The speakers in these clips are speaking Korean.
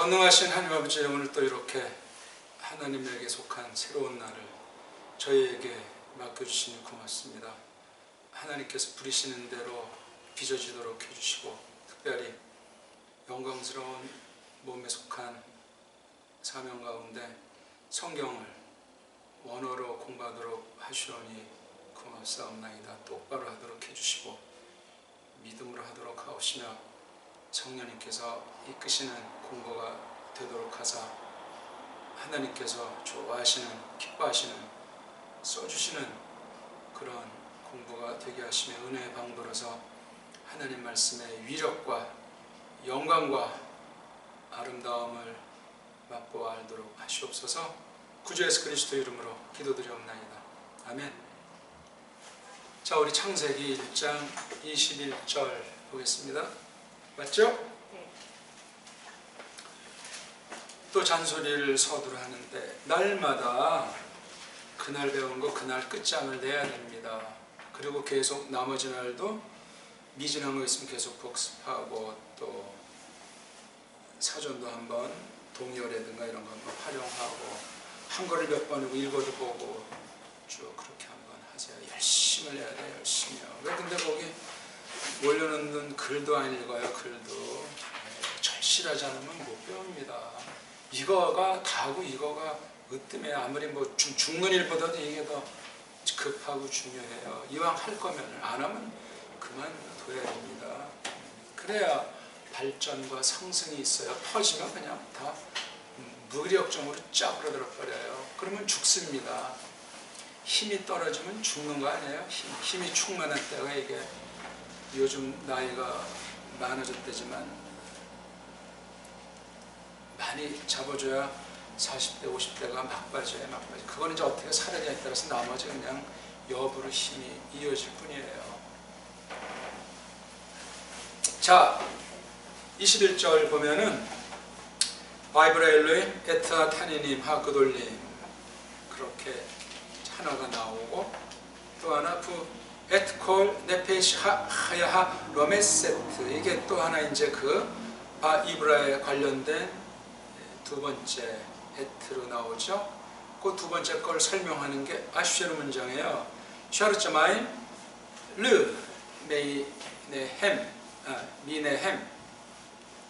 전능하신 하나님 아버지, 오늘 또 이렇게 하나님에게 속한 새로운 날을 저희에게 맡겨주시니 고맙습니다. 하나님께서 부리시는 대로 빚어지도록 해주시고, 특별히 영광스러운 몸에 속한 사명 가운데 성경을 원어로 공부하도록 하시오니 고맙사옵나이다. 똑바로 하도록 해주시고 믿음으로 하도록 하옵시며, 성령님께서 이끄시는 공부가 되도록 하사 하나님께서 좋아하시는, 기뻐하시는, 써주시는 그런 공부가 되게 하시며, 은혜의 방도로서 하나님 말씀의 위력과 영광과 아름다움을 맛보아 알도록 하시옵소서. 구주 예수 그리스도 이름으로 기도드리옵나이다. 아멘. 자, 우리 창세기 1장 21절 보겠습니다. 맞죠? 네. 또 잔소리를 서두르 하는데 날마다 그날 배운 거 그날 끝장을 내야 됩니다. 그리고 계속 나머지 날도 미진한 거 있으면 계속 복습하고, 또 사전도 한번 동요라든가 이런 거 한번 활용하고, 한글을 몇 번이고 읽어도 보고 쭉 그렇게 한번 하세요. 열심을 해야 돼요. 열심히요. 왜 근데 거기 올려놓는 글도 안 읽어요. 글도 절실하지 않으면 못 배웁니다. 이거가 다고 이거가 으뜸해. 아무리 뭐 죽는 일보다도 이게 더 급하고 중요해요. 이왕 할 거면, 안 하면 그만둬야 됩니다. 그래야 발전과 상승이 있어요. 퍼지면 그냥 다 무기력점으로 짜부러들어 버려요. 그러면 죽습니다. 힘이 떨어지면 죽는 거 아니에요? 힘이 충만한 때가, 이게 요즘 나이가 많아졌대지만 많이 잡아줘야 40대 50대가 막 빠져요. 막 빠져. 그건 이제 어떻게 살아냐에 따라서 나머지 그냥 여부로 힘이 이어질 뿐이에요. 자, 21절 보면은 바이브라 엘로임 에타 타니님 하그돌림, 그렇게 하나가 나오고, 또 하나 부 에트콜 네페시 하야하 로메세트, 이게 또 하나 이제 그 바이브라에 관련된 두 번째 에트로 나오죠. 그 두 번째 걸 설명하는 게 아슈에르 문장이에요. 샤르자마임 르 메이네햄 미네햄,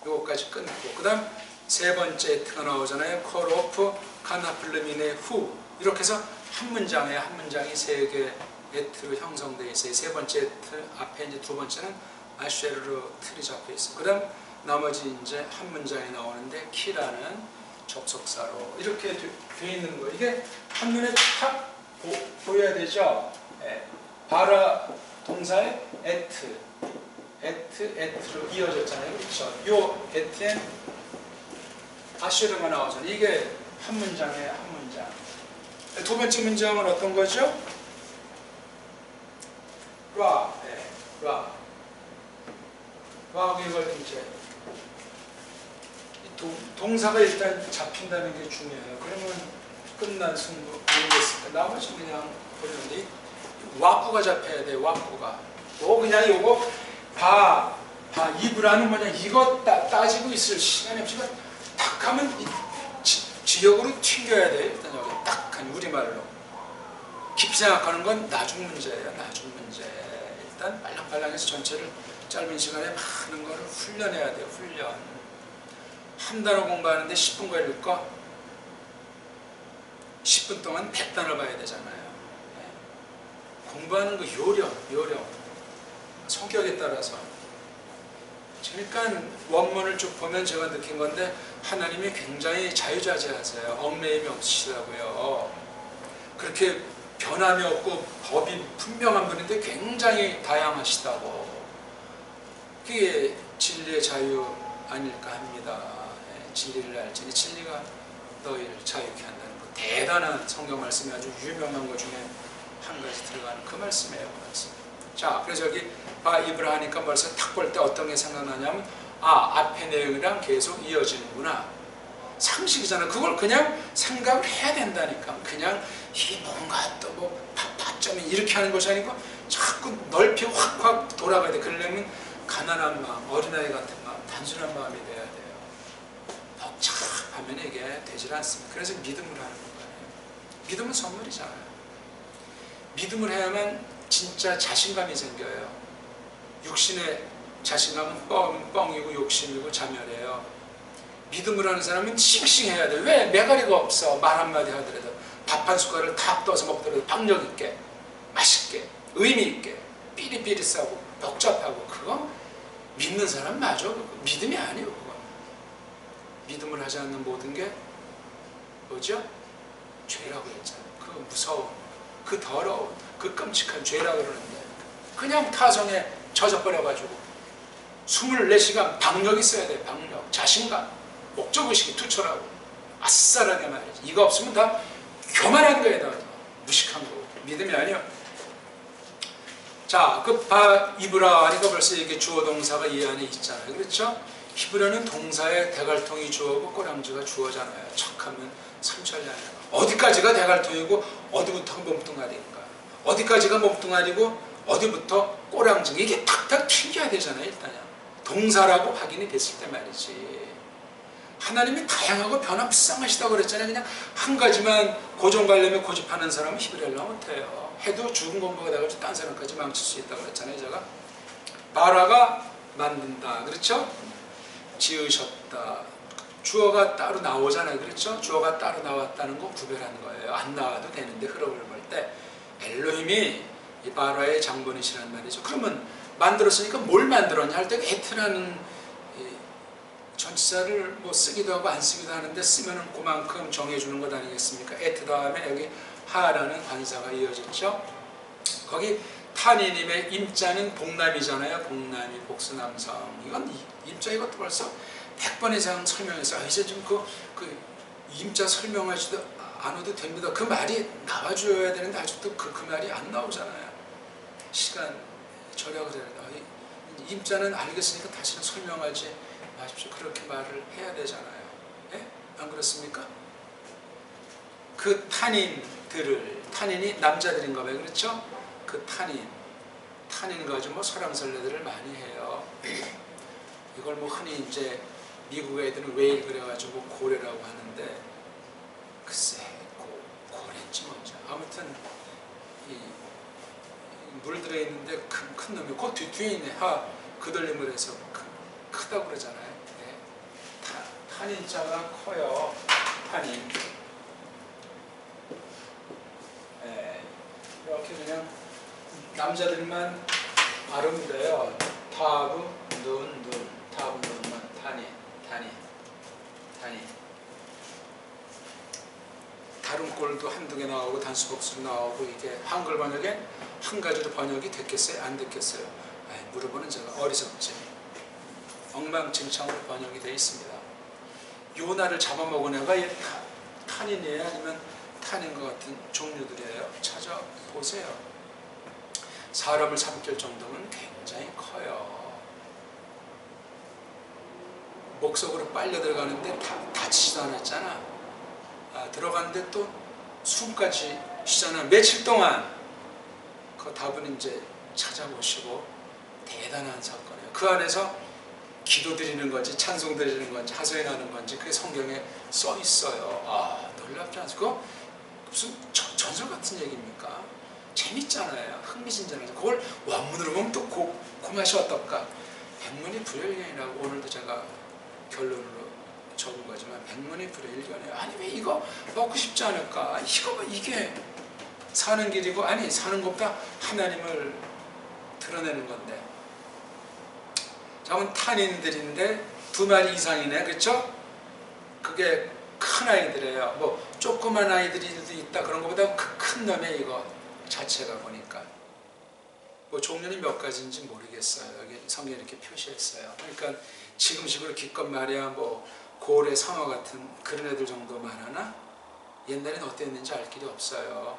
요거까지 끊고, 그 다음 세 번째 에트가 나오잖아요. 코로프 카나플르미네 후, 이렇게 해서 한 문장에, 한 문장이 세 개 에트로 형성되어 있어요. 세 번째 에트 앞에 이제 두 번째는 아쉐르로 틀이 잡혀 있어요. 그 다음 나머지 이제 한 문장에 나오는데 키라는 접속사로 이렇게 되어 있는 거예요. 이게 한눈에 탁 보여야 되죠. 바라 동사의 에트로 이어졌잖아요. 그렇죠? 요 에트엔 아쉐르가 나오잖아요. 이게 한 문장에 한 문장. 두 번째 문장은 어떤 거죠? 라하고 이걸 이제 동사가 일단 잡힌다는 게 중요해요. 그러면 끝난 승부 아니겠습니까? 나머지 그냥 보는데 와꾸가 잡혀야 돼. 와꾸가. 그냥 요거 이브라는 뭐냐, 이거 따지고 있을 시간이 없지만 딱 하면 지역으로 튕겨야 돼. 일단 여기 딱 한 우리말로. 깊이 생각하는 건 나중 문제예요. 나중 문제. 일단 말랑말랑해서 전체를 짧은 시간에 많은 거를 훈련해야 돼요. 훈련. 한 단어 공부하는데 10분 걸릴까? 10분 동안 100단을 봐야 되잖아요. 공부하는 거 요령. 성격에 따라서. 그러니까 원문을 쭉 보면 제가 느낀 건데, 하나님이 굉장히 자유자재하세요. 얽매임이 없으시다고요. 그렇게 변함이 없고 법이 분명한 분인데 굉장히 다양하시다고. 그게 진리의 자유 아닐까 합니다. 진리를 알지니 진리가 너희를 자유케 한다는 거. 대단한 성경 말씀이 아주 유명한 것 중에 한 가지 들어가는 그 말씀이에요. 그 말씀. 자, 그래서 여기 바이브라 하니까 벌써 딱 볼 때 어떤 게 생각나냐면, 앞에 내용이랑 계속 이어지는구나. 상식이잖아. 그걸 그냥 생각을 해야 된다니까. 그냥 이 뭔가 또 뭐 파점이 이렇게 하는 것이 아니고 자꾸 넓이 확 돌아가야 돼. 그러려면 가난한 마음, 어린아이 같은 마음, 단순한 마음이 돼야 돼요. 더 참 하면 이게 되질 않습니다. 그래서 믿음을 하는 거예요. 믿음은 선물이잖아요. 믿음을 해야만 진짜 자신감이 생겨요. 육신의 자신감은 뻥이고 욕심이고 자멸해요. 믿음을 하는 사람은 싱싱해야 돼. 왜? 매가리가 없어. 말 한마디 하더라도 밥 한 숟갈을 탁 떠서 먹더라도 박력 있게, 맛있게, 의미 있게, 삐리삐리싸고 복잡하고. 그거 믿는 사람 맞아. 그거 믿음이 아니에요. 그거 믿음을 하지 않는 모든 게 뭐죠? 죄라고 했잖아요. 그 무서운, 그 더러운, 그 끔찍한 죄라고 그러는데 그냥 타성에 젖어버려가지고 24시간 박력 있어야 돼. 박력, 자신감, 목적의식이 투철하고 아싸라게 말이지. 이거 없으면 다 교만한 거에다 무식한 거. 믿음이 아니야. 자, 그 이브라 하니까 벌써 이게 주어 동사가 이 안에 있잖아요. 그렇죠? 히브리어는 동사에 대갈통이 주어고 꼬랑지가 주어잖아요. 척하면 삼천리 아니라. 어디까지가 대갈통이고 어디부터가 몸뚱아리인가? 어디까지가 몸뚱아리고 어디부터 꼬랑지? 이게 탁탁 튕겨야 되잖아요. 일단요. 동사라고 확인이 됐을 때 말이지. 하나님이 다양하고 변화무쌍하시다고 그랬잖아요. 그냥 한 가지만 고정관념에 고집하는 사람은 히브리어를 못해요. 해도 죽은 공부가 돼가지고 딴 사람까지 망칠 수 있다고 그랬잖아요. 제가 바라가 만든다. 그렇죠? 지으셨다. 주어가 따로 나오잖아요. 그렇죠? 주어가 따로 나왔다는 거 구별하는 거예요. 안 나와도 되는데 흐름을 볼 때 엘로힘이 이 바라의 장본이시란 말이죠. 그러면 만들었으니까 뭘 만들었냐 할 때 에트라는 전치사를 뭐 쓰기도 하고 안 쓰기도 하는데 쓰면은 그만큼 정해주는 것 아니겠습니까? 에트 다음에 여기 하라는 관사가 이어졌죠. 거기 타니님의 임자는 복남이잖아요. 복남이 복수남성. 이건 임자 이것도 벌써 100번 이상 설명해서 이제 좀 그 임자 설명하지도 않아도 됩니다. 그 말이 나와줘야 되는데 아직도 그 말이 안 나오잖아요. 시간 절약을 해야 돼. 임자는 알겠으니까 다시는 설명하지 마십시오. 그렇게 말을 해야 되잖아요. 예? 안 그렇습니까? 그 탄인이 남자들인가 봐요. 그렇죠? 그 탄인 가지고 뭐 설왕설래들을 많이 해요. 이걸 뭐 흔히 이제 미국 애들은 웨일 그래가지고 고래라고 하는데 글쎄 고래인지 뭔지 아무튼 물 들어있는데 큰 놈이 그 뒤에 있네. 그들림을 해서 크다고 그러잖아요. 네. 탄인자가 커요. 탄인. 네. 이렇게 그냥 남자들만 발음 돼요. 타브, 눈, 타브, 눈만 탄인. 다른 꼴도 한두 개 나오고 단수복수로 나오고 이게 한글 번역에 한 가지로 번역이 됐겠어요? 안 됐겠어요? 물어보는 제가 어리석지. 엉망진창으로 번역이 되어 있습니다. 요나를 잡아먹은 애가 탄인이에요? 아니면 탄인 것 같은 종류들이에요? 찾아보세요. 사람을 삼킬 정도면 굉장히 커요. 목 속으로 빨려 들어가는데 다치지도 않았잖아. 들어갔는데 또 숨까지 쉬잖아. 며칠 동안. 그 답은 이제 찾아보시고 대단한 사건이에요. 그 안에서 기도 드리는 건지 찬송 드리는 건지 하소연하는 건지 그게 성경에 써 있어요. 놀랍지 않습니까? 무슨 전설 같은 얘기입니까? 재밌잖아요. 흥미진진하죠. 그걸 원문으로 보면 또 그 맛이 어떨까? 백문이 불여일견이라고 오늘도 제가 결론으로 적은 거지만 백문이 불여일견이에요. 아니 왜 이거 먹고 싶지 않을까? 이게 사는 길이고 아니 사는 것보다 하나님을 드러내는 건데. 저건 탄인들인데 2마리 이상이네. 그렇죠? 그게 큰 아이들이에요. 뭐 조그만 아이들이 있다 그런 것보다 큰 놈의 이거 자체가 보니까 뭐 종류는 몇 가지인지 모르겠어요. 여기 성경에 이렇게 표시했어요. 그러니까 지금식으로 기껏 말이야 뭐 고래, 상어 같은 그런 애들 정도만 하나? 옛날엔 어땠는지 알 길이 없어요.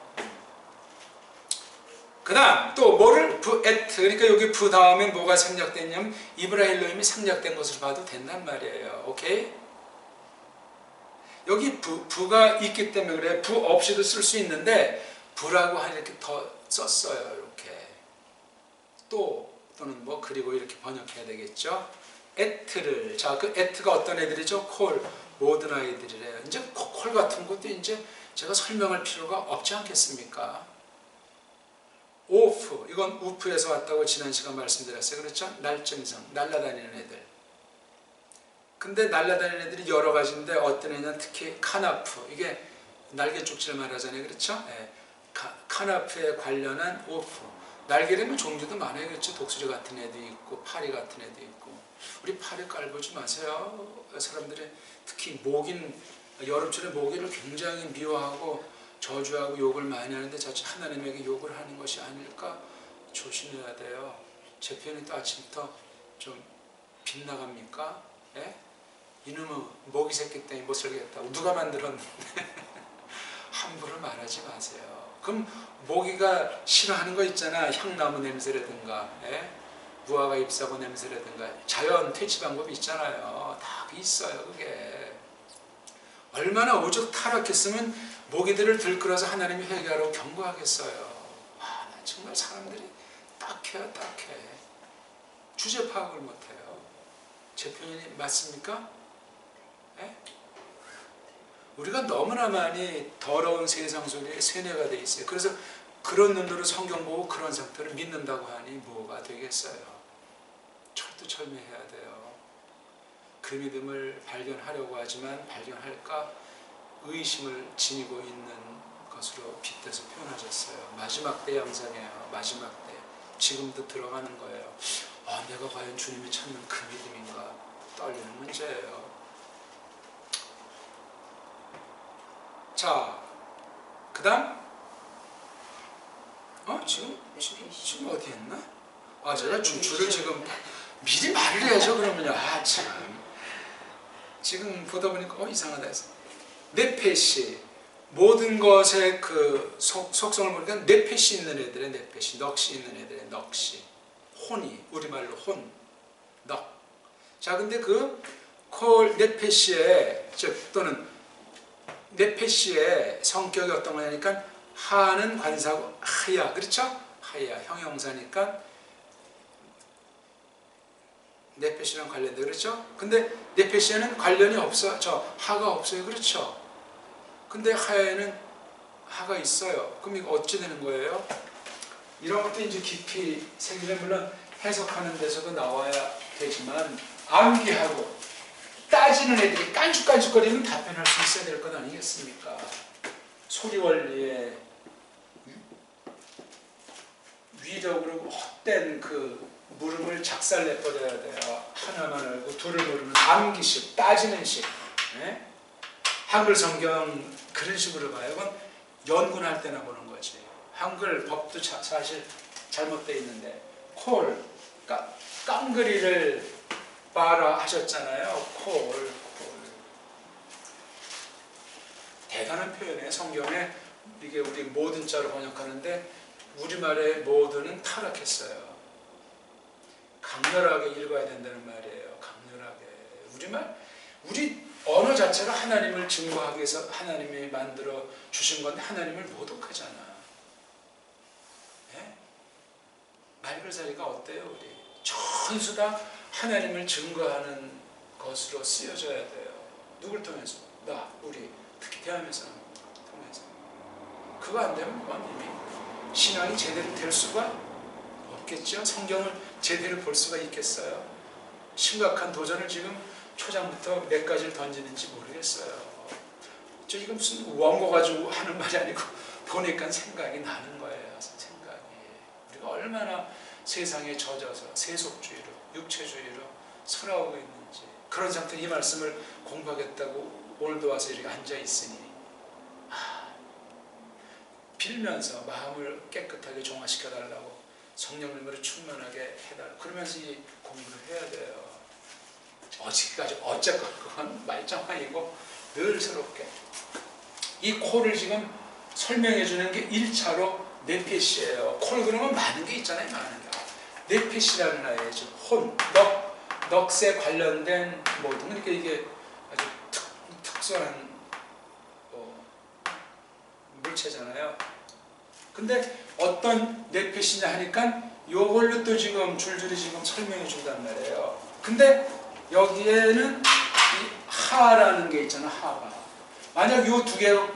그 다음 또 뭐를 그러니까 여기 부 다음에 뭐가 생략됐냐면 이브라엘로임이 생략된 것으로 봐도 된단 말이에요. 오케이? 여기 부가 있기 때문에 그래. 부 없이도 쓸 수 있는데 부라고 이렇게 더 썼어요. 이렇게 또는 뭐 그리고 이렇게 번역해야 되겠죠. 에트를, 자, 그 에트가 어떤 애들이죠? 콜, 모든 아이들이래요. 이제 콜 같은 것도 이제 제가 설명할 필요가 없지 않겠습니까? 오프, 이건 우프에서 왔다고 지난 시간 말씀드렸어요. 그렇죠? 날짐승, 날아다니는 애들. 근데 날아다니는 애들이 여러 가지인데 어떤 애냐면 특히 카나프, 이게 날개 쪽지를 말하잖아요. 그렇죠? 예. 카나프에 관련한 오프. 날개라면 종류도 많아요. 그렇죠? 독수리 같은 애도 있고 파리 같은 애도 있고. 우리 파리 깔보지 마세요. 사람들이 특히 모긴, 여름철에 모기를 굉장히 미워하고 저주하고 욕을 많이 하는데 자칫 하나님에게 욕을 하는 것이 아닐까 조심해야 돼요. 제 편이 또 아침부터 좀 빗나갑니까? 예? 이놈의 모기 새끼 때문에 못 살겠다고 누가 만들었는데 함부로 말하지 마세요. 그럼 모기가 싫어하는 거 있잖아. 향나무 냄새라든가, 예? 무화과 잎사고 냄새라든가 자연 퇴치 방법이 있잖아요. 다 있어요. 그게 얼마나 오죽 타락했으면 모기들을 들끓어서 하나님이 회개하라고 경고하겠어요. 와, 정말 사람들이 딱해요. 딱해. 주제 파악을 못해요. 제 표현이 맞습니까? 예? 우리가 너무나 많이 더러운 세상 속에 세뇌가 돼 있어요. 그래서 그런 눈으로 성경 보고 그런 상태를 믿는다고 하니 뭐가 되겠어요. 철두철미해야 돼요. 그 믿음을 발견하려고 하지만 발견할까 의심을 지니고 있는 것으로 빗대서 표현하셨어요. 마지막 때 영상이에요. 마지막 때. 지금도 들어가는 거예요. 아, 내가 과연 주님이 찾는 그 믿음인가 떨리는 문제예요. 자, 그 다음 지금 어디 했나? 아, 제가 줄을 지금 미리 말을 해야죠. 그러면요. 아, 참. 지금 보다 보니까 이상하다 해서 넷펫이 모든 것의 그 속성을 보니까 넷펫이 있는 애들의 넷펫이, 넋이 있는 애들의 넋이, 혼이, 우리말로 혼, 넋. 자, 근데 그 콜 넷펫의 또는 넷펫의 성격이 어떤 거냐니까 하는 관사고 하야, 그렇죠? 하야 형용사니까 넷펫이랑 관련돼, 그렇죠? 근데 넷펫에는 관련이 없어. 하가 없어요. 그렇죠? 근데 하에는 하가 있어요. 그럼 이거 어찌 되는 거예요? 이런 것도 이제 깊이 생기면 물론 해석하는 데서도 나와야 되지만 암기하고 따지는 애들이 깐죽깐죽거리면 답변할 수 있어야 될 것 아니겠습니까? 소리 원리의 위력으로 헛된 그 물음을 작살내버려야 돼요. 하나만 알고 둘을 모르는 암기식, 따지는 식. 네? 한글 성경 그런 식으로 봐요. 그건 연구할 때나 보는 거지. 한글 법도 사실 잘못되어 있는데 콜, 깡그리를 봐라 하셨잖아요. 콜. 대단한 표현이에요. 성경에 이게 우리 모든 자로 번역하는데 우리말의 모든은 타락했어요. 강렬하게 읽어야 된다는 말이에요. 강렬하게. 우리 언어 자체가 하나님을 증거하기 위해서 하나님이 만들어 주신 건데 하나님을 모독하잖아. 네? 말글살이가 어때요? 우리 전부 다 하나님을 증거하는 것으로 쓰여져야 돼요. 누굴 통해서? 우리 특히 대한민국 통해서. 그거 안 되면 그건 이미 신앙이 제대로 될 수가 없겠죠. 성경을 제대로 볼 수가 있겠어요. 심각한 도전을 지금 초장부터 몇 가지를 던지는지 모르겠어요. 저 이거 무슨 원고 가지고 하는 말이 아니고 보니까 생각이 나는 거예요. 생각이. 우리가 얼마나 세상에 젖어서 세속주의로, 육체주의로 살아오고 있는지. 그런 상태에 이 말씀을 공부하겠다고 오늘도 와서 이렇게 앉아있으니 빌면서 마음을 깨끗하게 정화시켜달라고 성령님으로 충만하게 해달라고 그러면서 이 공부를 해야 돼요. 어저께까지 어쨌건 그건 말짱아니고 늘 새롭게 이 콜을 지금 설명해 주는 게 1차로 넷펫이에요. 콜 그러면 많은 게 있잖아요. 많은 게. 넷펫이라는 아이예요. 혼, 넋에 관련된 모든 그러니까 이게 아주 특수한 물체잖아요. 근데 어떤 넷펫이냐 하니까 요걸로 또 지금 줄줄이 지금 설명해 준단 말이에요. 근데 여기에는 이 하라는 게 있잖아. 하가. 만약 이 두 개와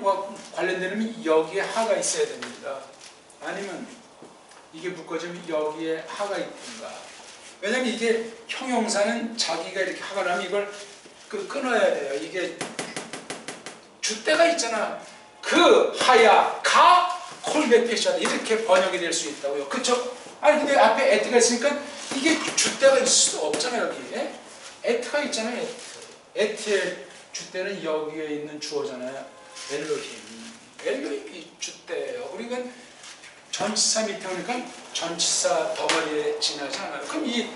관련되면 여기에 하가 있어야 됩니다. 아니면 이게 묶어지면 여기에 하가 있든가. 왜냐면 이게 형용사는 자기가 이렇게 하가 나면 이걸 끊어야 돼요. 이게 주대가 있잖아. 그 하야 가 콜백패시하다 이렇게 번역이 될 수 있다고요. 그쵸? 아니 근데 앞에 에트가 있으니까 이게 주대가 있을 수도 없잖아요. 여기에 에트가 있잖아요. 에트의 주대는 여기에 있는 주어잖아요. 엘로힘이 주대예요. 우리가 전치사 밑에 오니까 전치사 덩어리에 지나지 않아요. 그럼 이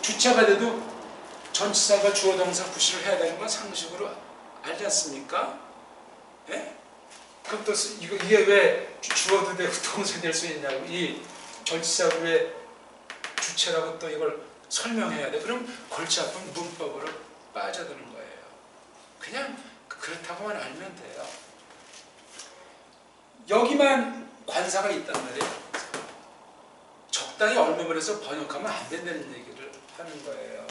주체가 돼도 전치사가 주어 동사 구실을 해야 되는 건 상식으로 알지 않습니까? 예? 그럼 또 이게 왜 주어도 되고 동사 될 수 있냐고. 이 전치사가 왜 주체라고 또 이걸 설명해야 돼. 그럼 골치 아픈 문법으로 빠져드는 거예요. 그냥 그렇다고만 알면 돼요. 여기만 관사가 있단 말이에요. 적당히 얼매물에서 번역하면 안 된다는 얘기를 하는 거예요.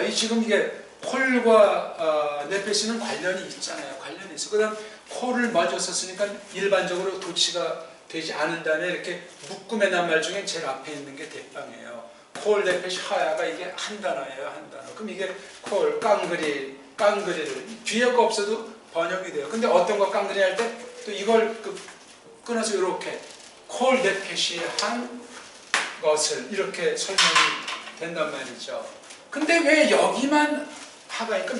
이 지금 이게 콜과 네페시는 관련이 있잖아요. 관련이 있어. 그 다음 콜을 먼저 썼으니까 일반적으로 도치가 되지 않은 다음에 이렇게 묶음의 낱말 중에 제일 앞에 있는 게 대빵이에요. 콜, 네페시, 하야가 이게 한 단어예요. 한 단어. 그럼 이게 콜, 깡그리를 뒤에 거 없어도 번역이 돼요. 근데 어떤 거 깡그리 할 때 또 이걸 끊어서 이렇게 콜, 네페시 한 것을 이렇게 설명이 된단 말이죠. 근데 왜 여기만 하가 있고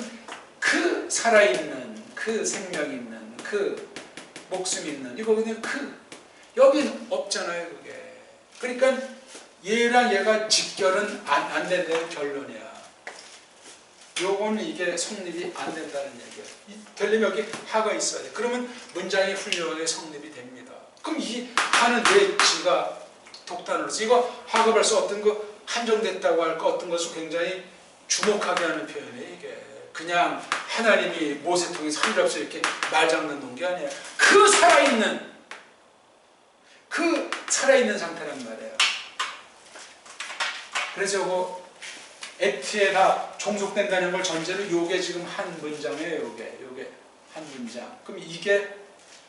그 살아있는, 그 생명 있는, 그 목숨 있는 이거 그냥 여기는 없잖아요. 그게. 그러니까 얘랑 얘가 직결은 안 된다는 결론이야. 요거는 이게 성립이 안 된다는 얘기야. 되려면 여기 하가 있어야 돼. 그러면 문장이 훌륭하게 성립이 됩니다. 그럼 이 하는 왜 지가 독단으로서 이거 하가 벌써 어떤 거 한정됐다고 할까 어떤 것을 굉장히 주목하게 하는 표현이에요. 이게 그냥 하나님이 모세 통해서 하늘 없이 이렇게 말 잡는 놓은 게 아니에요. 그 살아있는 상태란 말이에요. 그래서 요거 에트에 다 종속된다는 걸 전제로 요게 지금 한 문장이에요. 요게 한 문장. 그럼 이게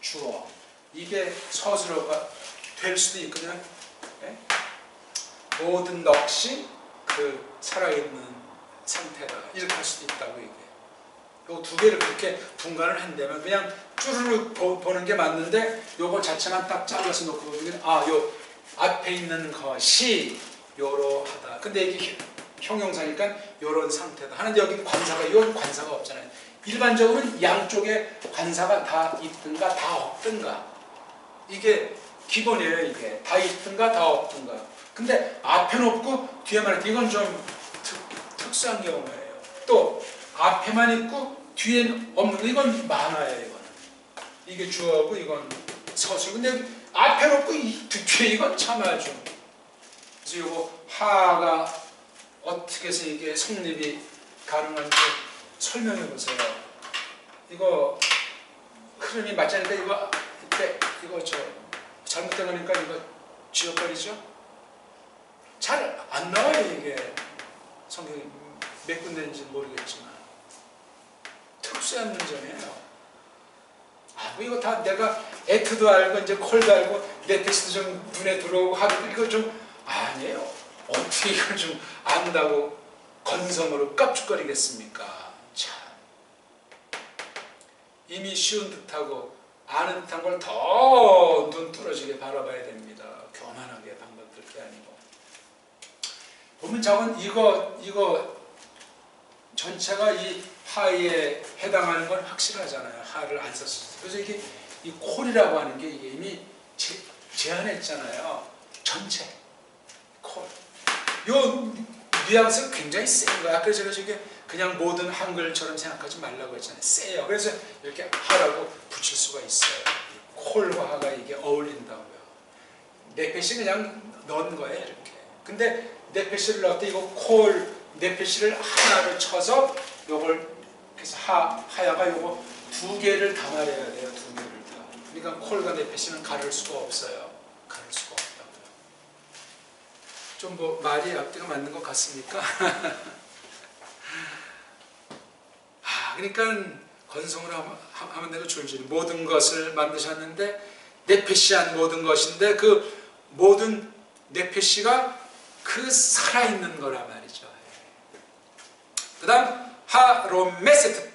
주어, 이게 서술어가 될 수도 있거든요. 네? 모든 넋이 그 살아있는 상태다. 이렇게 할 수도 있다고 이게. 요 두 개를 그렇게 분간을 한다면 그냥 쭈르륵 보는 게 맞는데 요거 자체만 딱 잘라서 놓고 보면 요 앞에 있는 것이 요러하다. 근데 이게 형용사니까 요런 상태다. 하는데 여기 관사가 이건 관사가 없잖아요. 일반적으로는 양쪽에 관사가 다 있든가 다 없든가 이게 기본이에요. 이게 다 있든가 다 없든가. 근데 앞에는 없고 뒤에만 있고 이건 좀 특수한 경우예요. 또 앞에만 있고 뒤에는 없는 이건 많아요. 이거는 이게 주어고 이건 서술. 근데 앞에는 없고 뒤에 이건 참 아주. 그래서 이거 하가 어떻게 해서 이게 성립이 가능한지 설명해 보세요. 이거 흐름이 맞지 않으니까 이거 잘못된 거니까 이거 지워버리죠. 잘 안 나와요. 이게 성경이 몇 군데인지 모르겠지만 특수한 문제예요. 이거 다 내가 에트도 알고 이제 콜도 알고 네페시도 좀 눈에 들어오고 하도 이거 좀 아니에요. 어떻게 이걸 좀 안다고 건성으로 깝죽거리겠습니까? 참. 이미 쉬운 듯하고 아는 듯한 걸 더 눈 뚫어지게 바라봐야 됩니다. 교만하게 방법 들 게 아니고. 보면 저건 이거 전체가 이 하에 해당하는 건 확실하잖아요. 하를 안 썼어요. 그래서 이게 이 콜이라고 하는 게 이게 이미 제한했잖아요. 전체 콜. 요 뉘앙스가 굉장히 센 거야. 그래서 이게 그냥 모든 한글처럼 생각하지 말라고 했잖아요. 세요. 그래서 이렇게 하라고 붙일 수가 있어요. 콜과 하가 이게 어울린다고요. 네페시 그냥 넣은 거예요. 이렇게. 근데 네페시를 넣을 때 이거 콜 네페시를 하나를 쳐서 요걸 그래서 하야가 요거 두 개를 다 말해야 돼요. 두 개를 다. 그러니까 콜과 네페시는 가를 수가 없어요. 가를 수가 없다고요. 좀 뭐 말이 앞뒤가 맞는 것 같습니까? 그러니까 건성으로 하면 되고 줄줄이 모든 것을 만드셨는데 네페시한 모든 것인데 그 모든 네페시가 그 살아있는 거란 말이죠. 그 다음 하로메세트.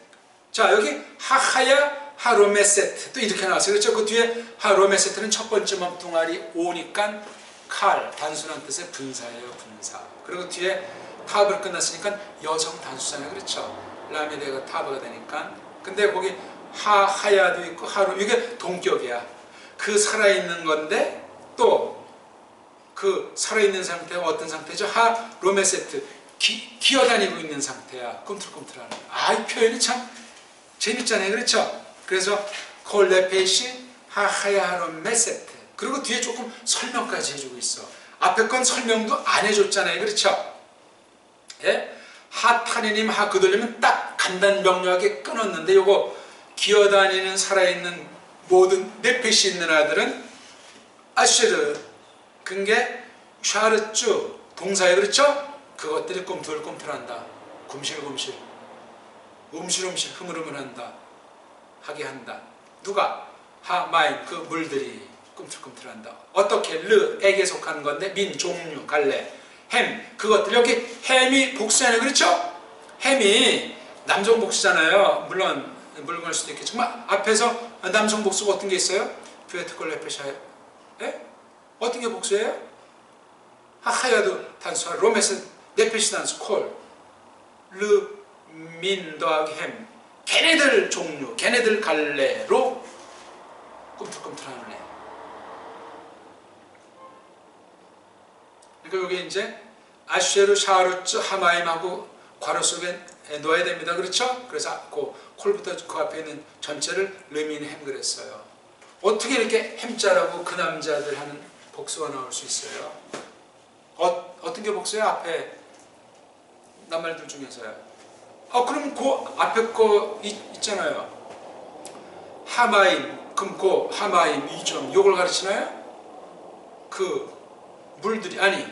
자, 여기 하하야 하로메세트 또 이렇게 나왔어요. 그렇죠? 그 뒤에 하로메세트는 첫 번째 몸뚱아리 오니까 칼, 단순한 뜻의 분사예요. 분사. 그리고 뒤에 타브를 끝났으니까 여성 단수잖아요. 그렇죠? 라메데가 타브가 되니까. 근데 거기 하야도 있고 하로, 이게 동격이야. 그 살아있는 건데 또 그 살아있는 상태가 어떤 상태죠? 하로메세트. 기어다니고 있는 상태야. 꿈틀꿈틀하는. 이 표현이 참 재밌잖아요. 그렇죠? 그래서 콜레페시 하하야로메세트. 그리고 뒤에 조금 설명까지 해주고 있어. 앞에 건 설명도 안 해줬잖아요. 그렇죠? 예? 하타니님 하그돌림은 딱 간단명료하게 끊었는데 요거 기어다니는 살아있는 모든 네페시 있는 아들은 아쉐르 근게 샤르쭈 동사에 그렇죠? 그것들이 꿈틀꿈틀한다. 굼실굼실 움실움실 흐물흐물한다. 하게 한다. 누가? 하마인 그 물들이 꿈틀꿈틀한다. 어떻게? 르에게 속한 건데 민 종류 갈래 햄 그것들 여기 햄이 복수하네. 그렇죠? 햄이 남성 복수잖아요. 물론 물건일 수도 있겠지만 앞에서 남성 복수가 어떤 게 있어요? 뷰에트콜 레페샤에 어떤 게 복수예요? 하야도 단수 로메스 네페시 단수 콜 르 민 더하기 햄 걔네들 종류 걔네들 갈래로 꿈틀꿈틀하는 애. 그러니까 여기 이제 아쉐르 샤르츠 하마임하고 괄호 속에 넣어야 됩니다. 그렇죠? 그래서 그 콜부터 그 앞에 있는 전체를 르민 햄 그랬어요. 어떻게 이렇게 햄자라고 그 남자들 하는 복수가 나올 수 있어요? 어떤 게 복수예요? 앞에 낱말들 중에서요. 그럼 그 앞에 거 있잖아요. 하마임, 그럼 그 하마임 2점 요걸 가르치나요? 그 물들이 아니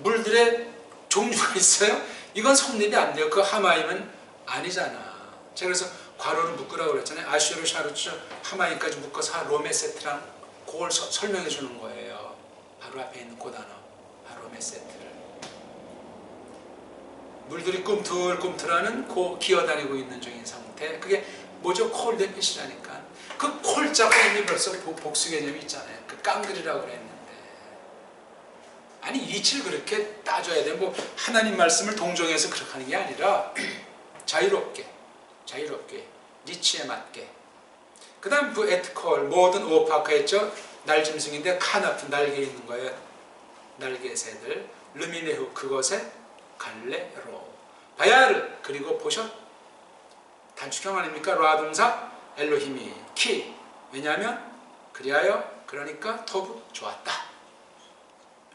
물들의 종류가 있어요? 이건 성립이 안 돼요. 그 하마임은 아니잖아. 제가 그래서 괄호를 묶으라고 그랬잖아요. 아슈르 샤르츠 하마임까지 묶어서 로메세트랑 그걸 설명해 주는 거예요. 바로 앞에 있는 그 단어 로메세트를. 물들이 꿈틀꿈틀하는 그 기어다니고 있는 중인 상태. 그게 뭐죠? 콜데핏이라니까. 그 콜자가 이미 벌써 복수 개념이 있잖아요. 그 깡그리라고 그랬는데. 아니 이치를 그렇게 따져야 돼. 뭐 하나님 말씀을 동정해서 그렇게 하는 게 아니라 자유롭게 니치에 맞게. 그 다음 부에트콜 모든 오파카 했죠. 날짐승인데 카나프 날개 있는 거예요. 날개 새들. 르미네후 그것에 갈레로 바야르 그리고 보셨 단축형 아닙니까? 라 동사 엘로힘이 키 왜냐하면 그리하여 그러니까 토브 좋았다.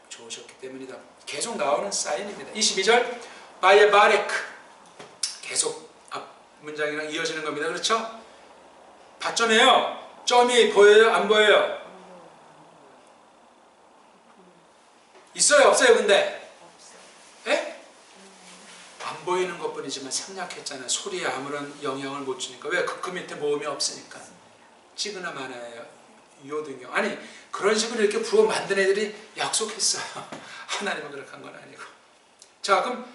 좋으셨기 때문이다. 계속 나오는 사인입니다. 22절 바예 바레크 계속 앞 문장이랑 이어지는 겁니다. 그렇죠? 받점이에요. 점이 보여요? 안 보여요? 있어요? 없어요? 근데? 에? 안 보이는 것뿐이지만 생략했잖아요. 소리에 아무런 영향을 못 주니까. 왜? 그 밑에 모음이 없으니까. 찌그나 마나예요. 요등요. 아니 그런 식으로 이렇게 부어 만든 애들이 약속했어요. 하나님은 그렇게 한 건 아니고. 자 그럼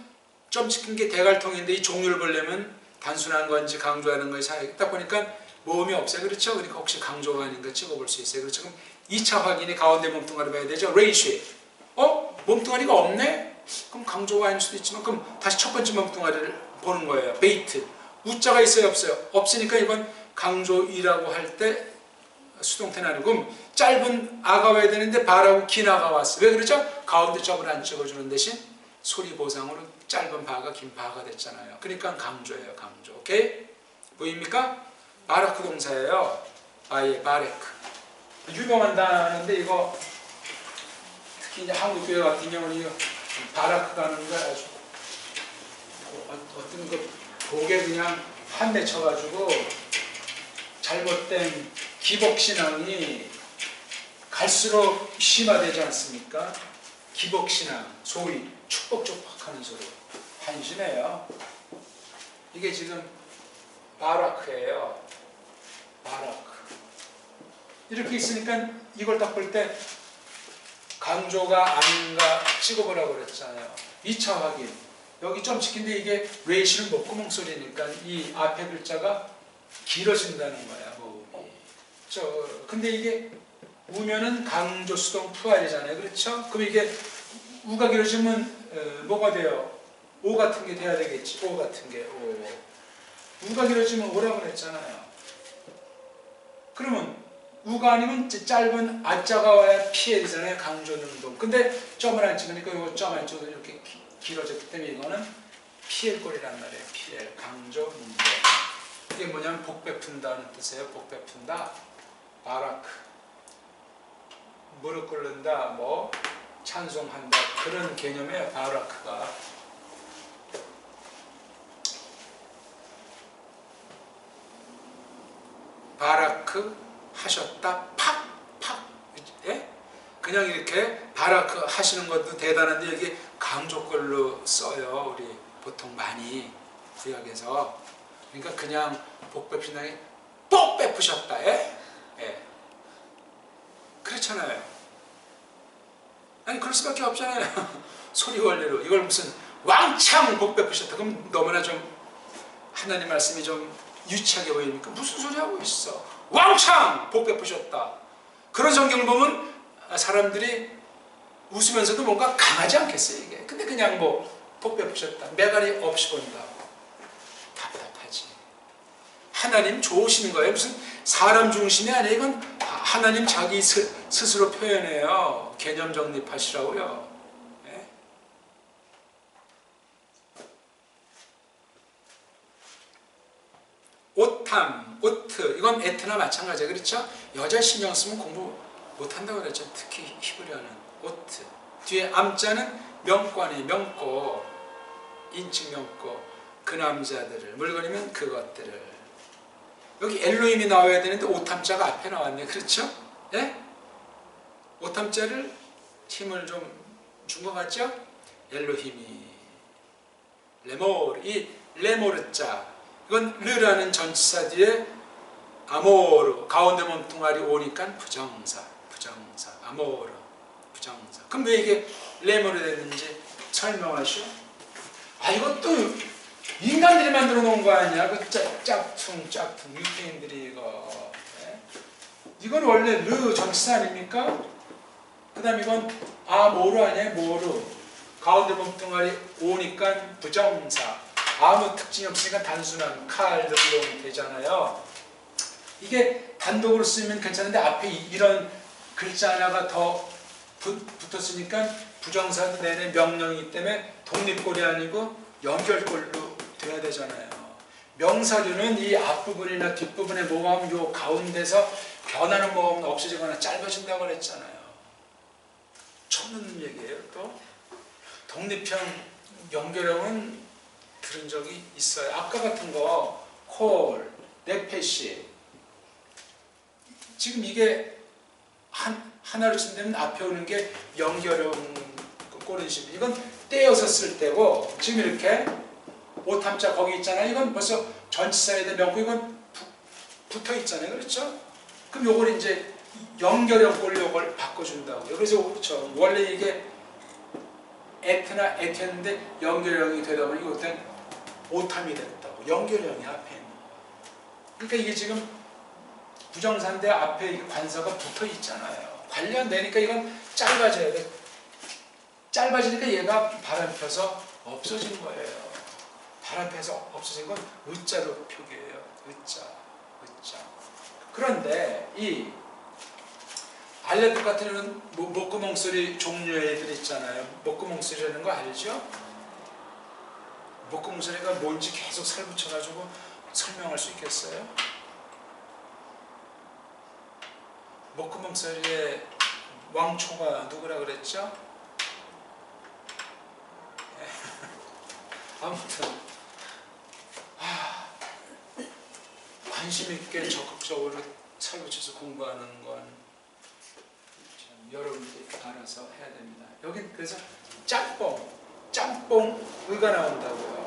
점 찍힌 게 대갈통인데 이 종류를 보려면 단순한 건지 강조하는 건지 딱 보니까 모음이 없어요. 그렇죠? 그러니까 혹시 강조가 아닌가 찍어볼 수 있어요. 그렇죠? 그럼 2차 확인이 가운데 몸뚱아리 봐야 되죠. 레이쉬. 몸뚱아리가 없네? 그럼 강조가 아닐 수도 있지만 그럼 다시 첫 번째 몸뚱아리를 보는 거예요. 베이트. 우자가 있어요? 없어요? 없으니까 이건 강조이라고 할 때 수동태는 아니고 그럼 짧은 아가 와야 되는데 바라고 긴 아가 왔어. 왜 그러죠? 가운데 점을 안 찍어주는 대신 소리 보상으로 짧은 바가 긴 바가 됐잖아요. 그러니까 강조예요. 강조. 오케이? 보입니까? 바라크 동사예요. 바예 바레크. 유명한 단어인데 이거 특히 이제 한국 교회 같은 경우는 바라크가 하는 거 아주 어떤 그 복에 그냥 한 대 쳐가지고 잘못된 기복신앙이 갈수록 심화되지 않습니까? 기복신앙, 소위 축복축복하는 소리. 한심해요. 이게 지금 바라크예요. 바라크. 이렇게 있으니까 이걸 딱 볼 때 강조가 아닌가 찍어보라고 그랬잖아요. 2차 확인. 여기 점 찍힌데 이게 레이시는 목구멍 소리니까 이 앞에 글자가 길어진다는 거야. 근데 이게 우면은 강조 수동 푸알이잖아요. 그렇죠? 그럼 이게 우가 길어지면 뭐가 돼요? 오 같은 게 돼야 되겠지. 오 같은 게 오. 우가 길어지면 오라고 그랬잖아요. 그러면 우가 아니면 짧은 아자가 와야 피엘이잖아요. 강조 능동. 근데 점을 안 찍으니까 이 점 안 찍어도 이렇게 길어졌기 때문에 이거는 피엘꼴이란 말이에요. 피엘, 강조 능동. 이게 뭐냐면 복 베푼다는 뜻이에요. 복 베푼다. 바라크. 무릎 꿇는다. 뭐 찬송한다. 그런 개념이에요. 바라크가. 바라크 하셨다. 팍! 팍! 예? 그냥 이렇게 바라크 하시는 것도 대단한데 이게 강조글로 써요. 우리 보통 많이 구약에서. 그러니까 그냥 복 베푼다니 복 베푸셨다. 예? 예. 그렇잖아요. 아니 그럴 수밖에 없잖아요. 소리 원리로. 이걸 무슨 왕창 복 베푸셨다. 그럼 너무나 좀 하나님 말씀이 좀 유치하게 보이니까 무슨 소리 하고 있어. 왕창 복 베푸셨다. 그런 성경을 보면 사람들이 웃으면서도 뭔가 강하지 않겠어요. 이게. 근데 그냥 뭐 복 베푸셨다. 매가리 없이 본다. 답답하지. 하나님 좋으신 거예요. 무슨 사람 중심이 아니에요. 이건 하나님 자기 스스로 표현해요. 개념 정립하시라고요. 네? 오탐, 오트, 이건 에트나 마찬가지예요. 그렇죠? 여자 신경 쓰면 공부 못한다고 그랬죠. 특히 히브리어는. 오트. 뒤에 암자는 명관이에요. 명고. 인칭 명고. 그 남자들을. 물건이면 그것들을. 여기 엘로힘이 나와야 되는데 오탐자가 앞에 나왔네. 그렇죠? 예? 오탐자를 힘을 좀 준 것 같죠? 엘로힘이. 레모르. 이 레모르자. 이건 르라는 전치사 뒤에 아모르. 가운데 몸뚱아리 오니까 부정사. 부정사. 아모르. 부정사. 그럼 왜 이게 레모르 됐는지 설명하시오. 아, 이것도 인간들이 만들어 놓은 거 아니야? 그 짝퉁, 유태인들이 이거. 네? 이건 원래 르 전치사 아닙니까? 그 다음 이건 아모르 아니에요? 모르. 가운데 몸뚱아리 오니까 부정사. 아무 특징이 없으니까 단순한 칼, 능동 되잖아요. 이게 단독으로 쓰면 괜찮은데 앞에 이런 글자 하나가 더 붙었으니까 부정사 내내 명령이기 때문에 독립꼴이 아니고 연결꼴로 돼야 되잖아요. 명사류는 이 앞부분이나 뒷부분에 뭐가 하면 요 가운데서 변하는 뭐가 하면 없어지거나 짧아진다고 그랬잖아요. 처음 듣는 얘기예요. 또 독립형 연결형은 들은 적이 있어요. 아까 같은 거 콜, 네페시. 지금 이게 하나로 쓴다면 앞에 오는 게 연결형 꼴인 식. 이건 떼어서 쓸 때고 지금 이렇게 오탐자 거기 있잖아요. 이건 벌써 전치사에 대한 명구 이건 붙어 있잖아요. 그렇죠? 그럼 요걸 이제 연결형 꼴 요걸 바꿔준다고요. 그래서 그렇죠. 원래 이게 에트나 에트였는데 연결형이 되다 보니 이것도 오탐이 됐다고. 연결형이 앞에 있는 거. 그러니까 이게 지금 부정사인데 앞에 관사가 붙어 있잖아요. 관련되니까 이건 짧아져야 돼. 짧아지니까 얘가 바람 펴서 없어진 거예요. 바람 펴서 없어진 건 의자로 표기해요. 의자, 의자. 그런데 이 알레프 같은 경우는 목구멍 소리 종류의 애들 있잖아요. 목구멍 소리라는 거 알죠? 목구멍 소리가 뭔지 계속 살붙여가지고 설명할 수 있겠어요? 목구멍 소리의 왕초가 누구라 그랬죠? 아무튼 관심 있게 적극적으로 살붙여서 공부하는 건 여러분들이 알아서 해야 됩니다. 여긴 그래서 짬뽕의가 나온다고요.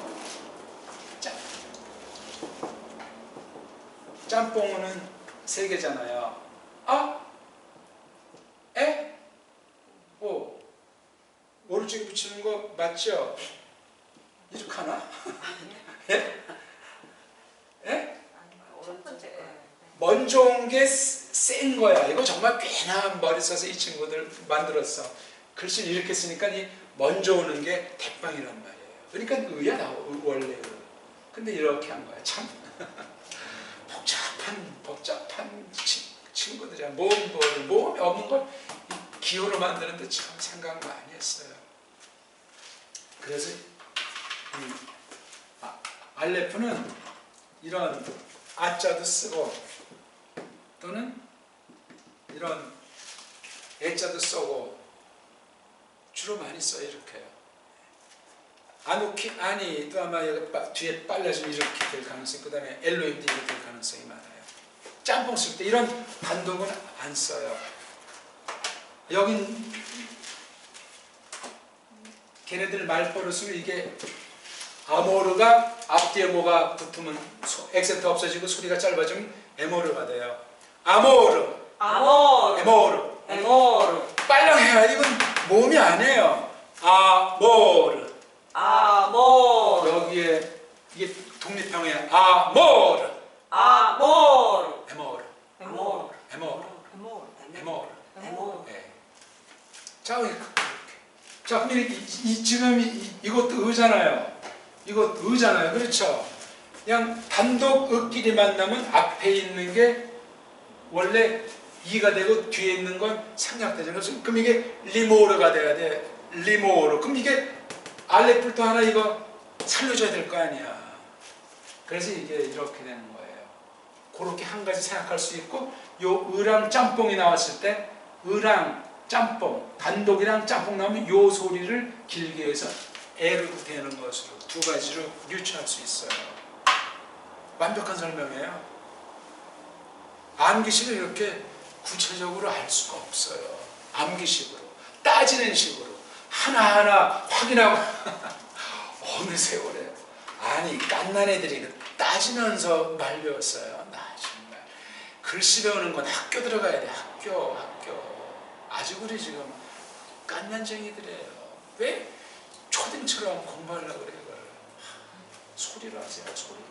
짬뽕은 세 개잖아요. 아, 에, 오, 오른쪽에 붙이는 거 맞죠? 이렇게 하나? 예? 예? 먼저 온 게 센 거야. 이거 정말 괜한 머리 써서 이 친구들 만들었어. 글씨를 이렇게 쓰니까 이 먼저 오는 게 대빵이란 말이에요. 그러니까 의야 나 원래. 근데 이렇게 한 거야. 참 복잡한 친구들이야. 모험이 없는 걸 기호로 만드는데 참 생각 많이 했어요. 그래서 알레프는 이런 아자도 쓰고 또는 이런 애자도 쓰고 주로 많이 써요. 이렇게요. 아누키, 아니도 아마 뒤에 빨라지면 이렇게 될 가능성이, 그 다음에 엘로임도 이렇게 될 가능성이 많아요. 짬뽕 쓸 때 이런 단독은 안 써요. 여긴 걔네들 말버릇으로 이게 아모르가 앞뒤에 뭐가 붙으면 액센트 없어지고 소리가 짧아지면 에모르가 돼요. 아모르, 에모르. 빨랑 해야 이건 모음이 아니에요. 아모르. 여기에 이게 독립형이에요. 아모르. 에모르. 네. 자, 그럼 지금 이것도 의잖아요. 그렇죠? 그냥 단독 의끼리 만나면 앞에 있는 게 원래 이가 되고 뒤에 있는 건 생략되잖아요. 그럼 이게 리모르가 돼야 돼. 리모르. 그럼 이게 알레프도 하나 이거 살려줘야 될 거 아니야. 그래서 이게 이렇게 되는 거예요. 그렇게 한 가지 생각할 수 있고, 요 의랑 짬뽕이 나왔을 때 의랑 짬뽕, 단독이랑 짬뽕 나오면 요 소리를 길게 해서 에르도 되는 것으로 두 가지로 유추할 수 있어요. 완벽한 설명이에요. 암기식을 이렇게 구체적으로 알 수가 없어요. 암기식으로, 따지는 식으로 하나하나 확인하고 어느 세월에 아니 깐난 애들이 따지면서 말 배웠어요. 나 정말 글씨 배우는 건 학교 들어가야 돼. 학교 아주 우리 지금 깐난쟁이들이에요. 왜 초딩처럼 공부하려고 그래. 이걸 소리로 하세요. 소리로.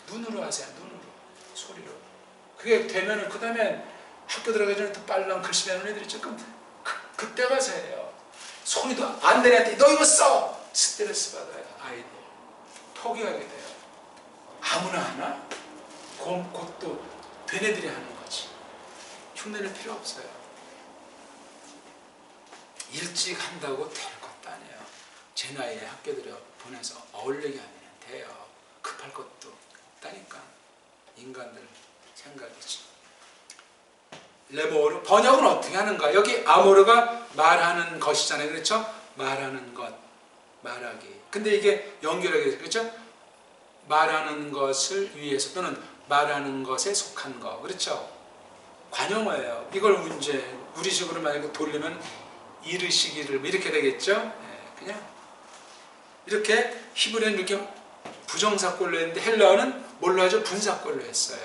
눈으로 하세요. 눈으로. 소리로. 그게 되면은 그 다음에 학교 들어가기 전에 또 빨랑 글씨 배우는 애들이 있죠. 그때 가서 해요. 소리도 안 되는 애한테 너 이거 써! 스트레스 받아요. 아이들. 포기하게 돼요. 아무나 하나? 그것도 된 애들이 하는 거지. 흉내낼 필요 없어요. 일찍 한다고 될 것도 아니에요. 제 나이에 학교 들여 보내서 어울리게 하면 돼요. 급할 것도 없다니까. 인간들 생각이지. 레모르 번역은 어떻게 하는가? 여기 아모르가 말하는 것이잖아요. 그렇죠? 말하는 것, 말하기. 근데 이게 연결하게 그렇죠? 말하는 것을 위해서 또는 말하는 것에 속한 거. 그렇죠? 관용어예요. 이걸 문제 우리식으로 만약에 돌리면 이르시기를 이렇게 되겠죠? 네, 그냥 이렇게 히브리어는 이렇게 부정사꼴로 했는데 헬라어는 뭘로 하죠? 분사꼴로 했어요.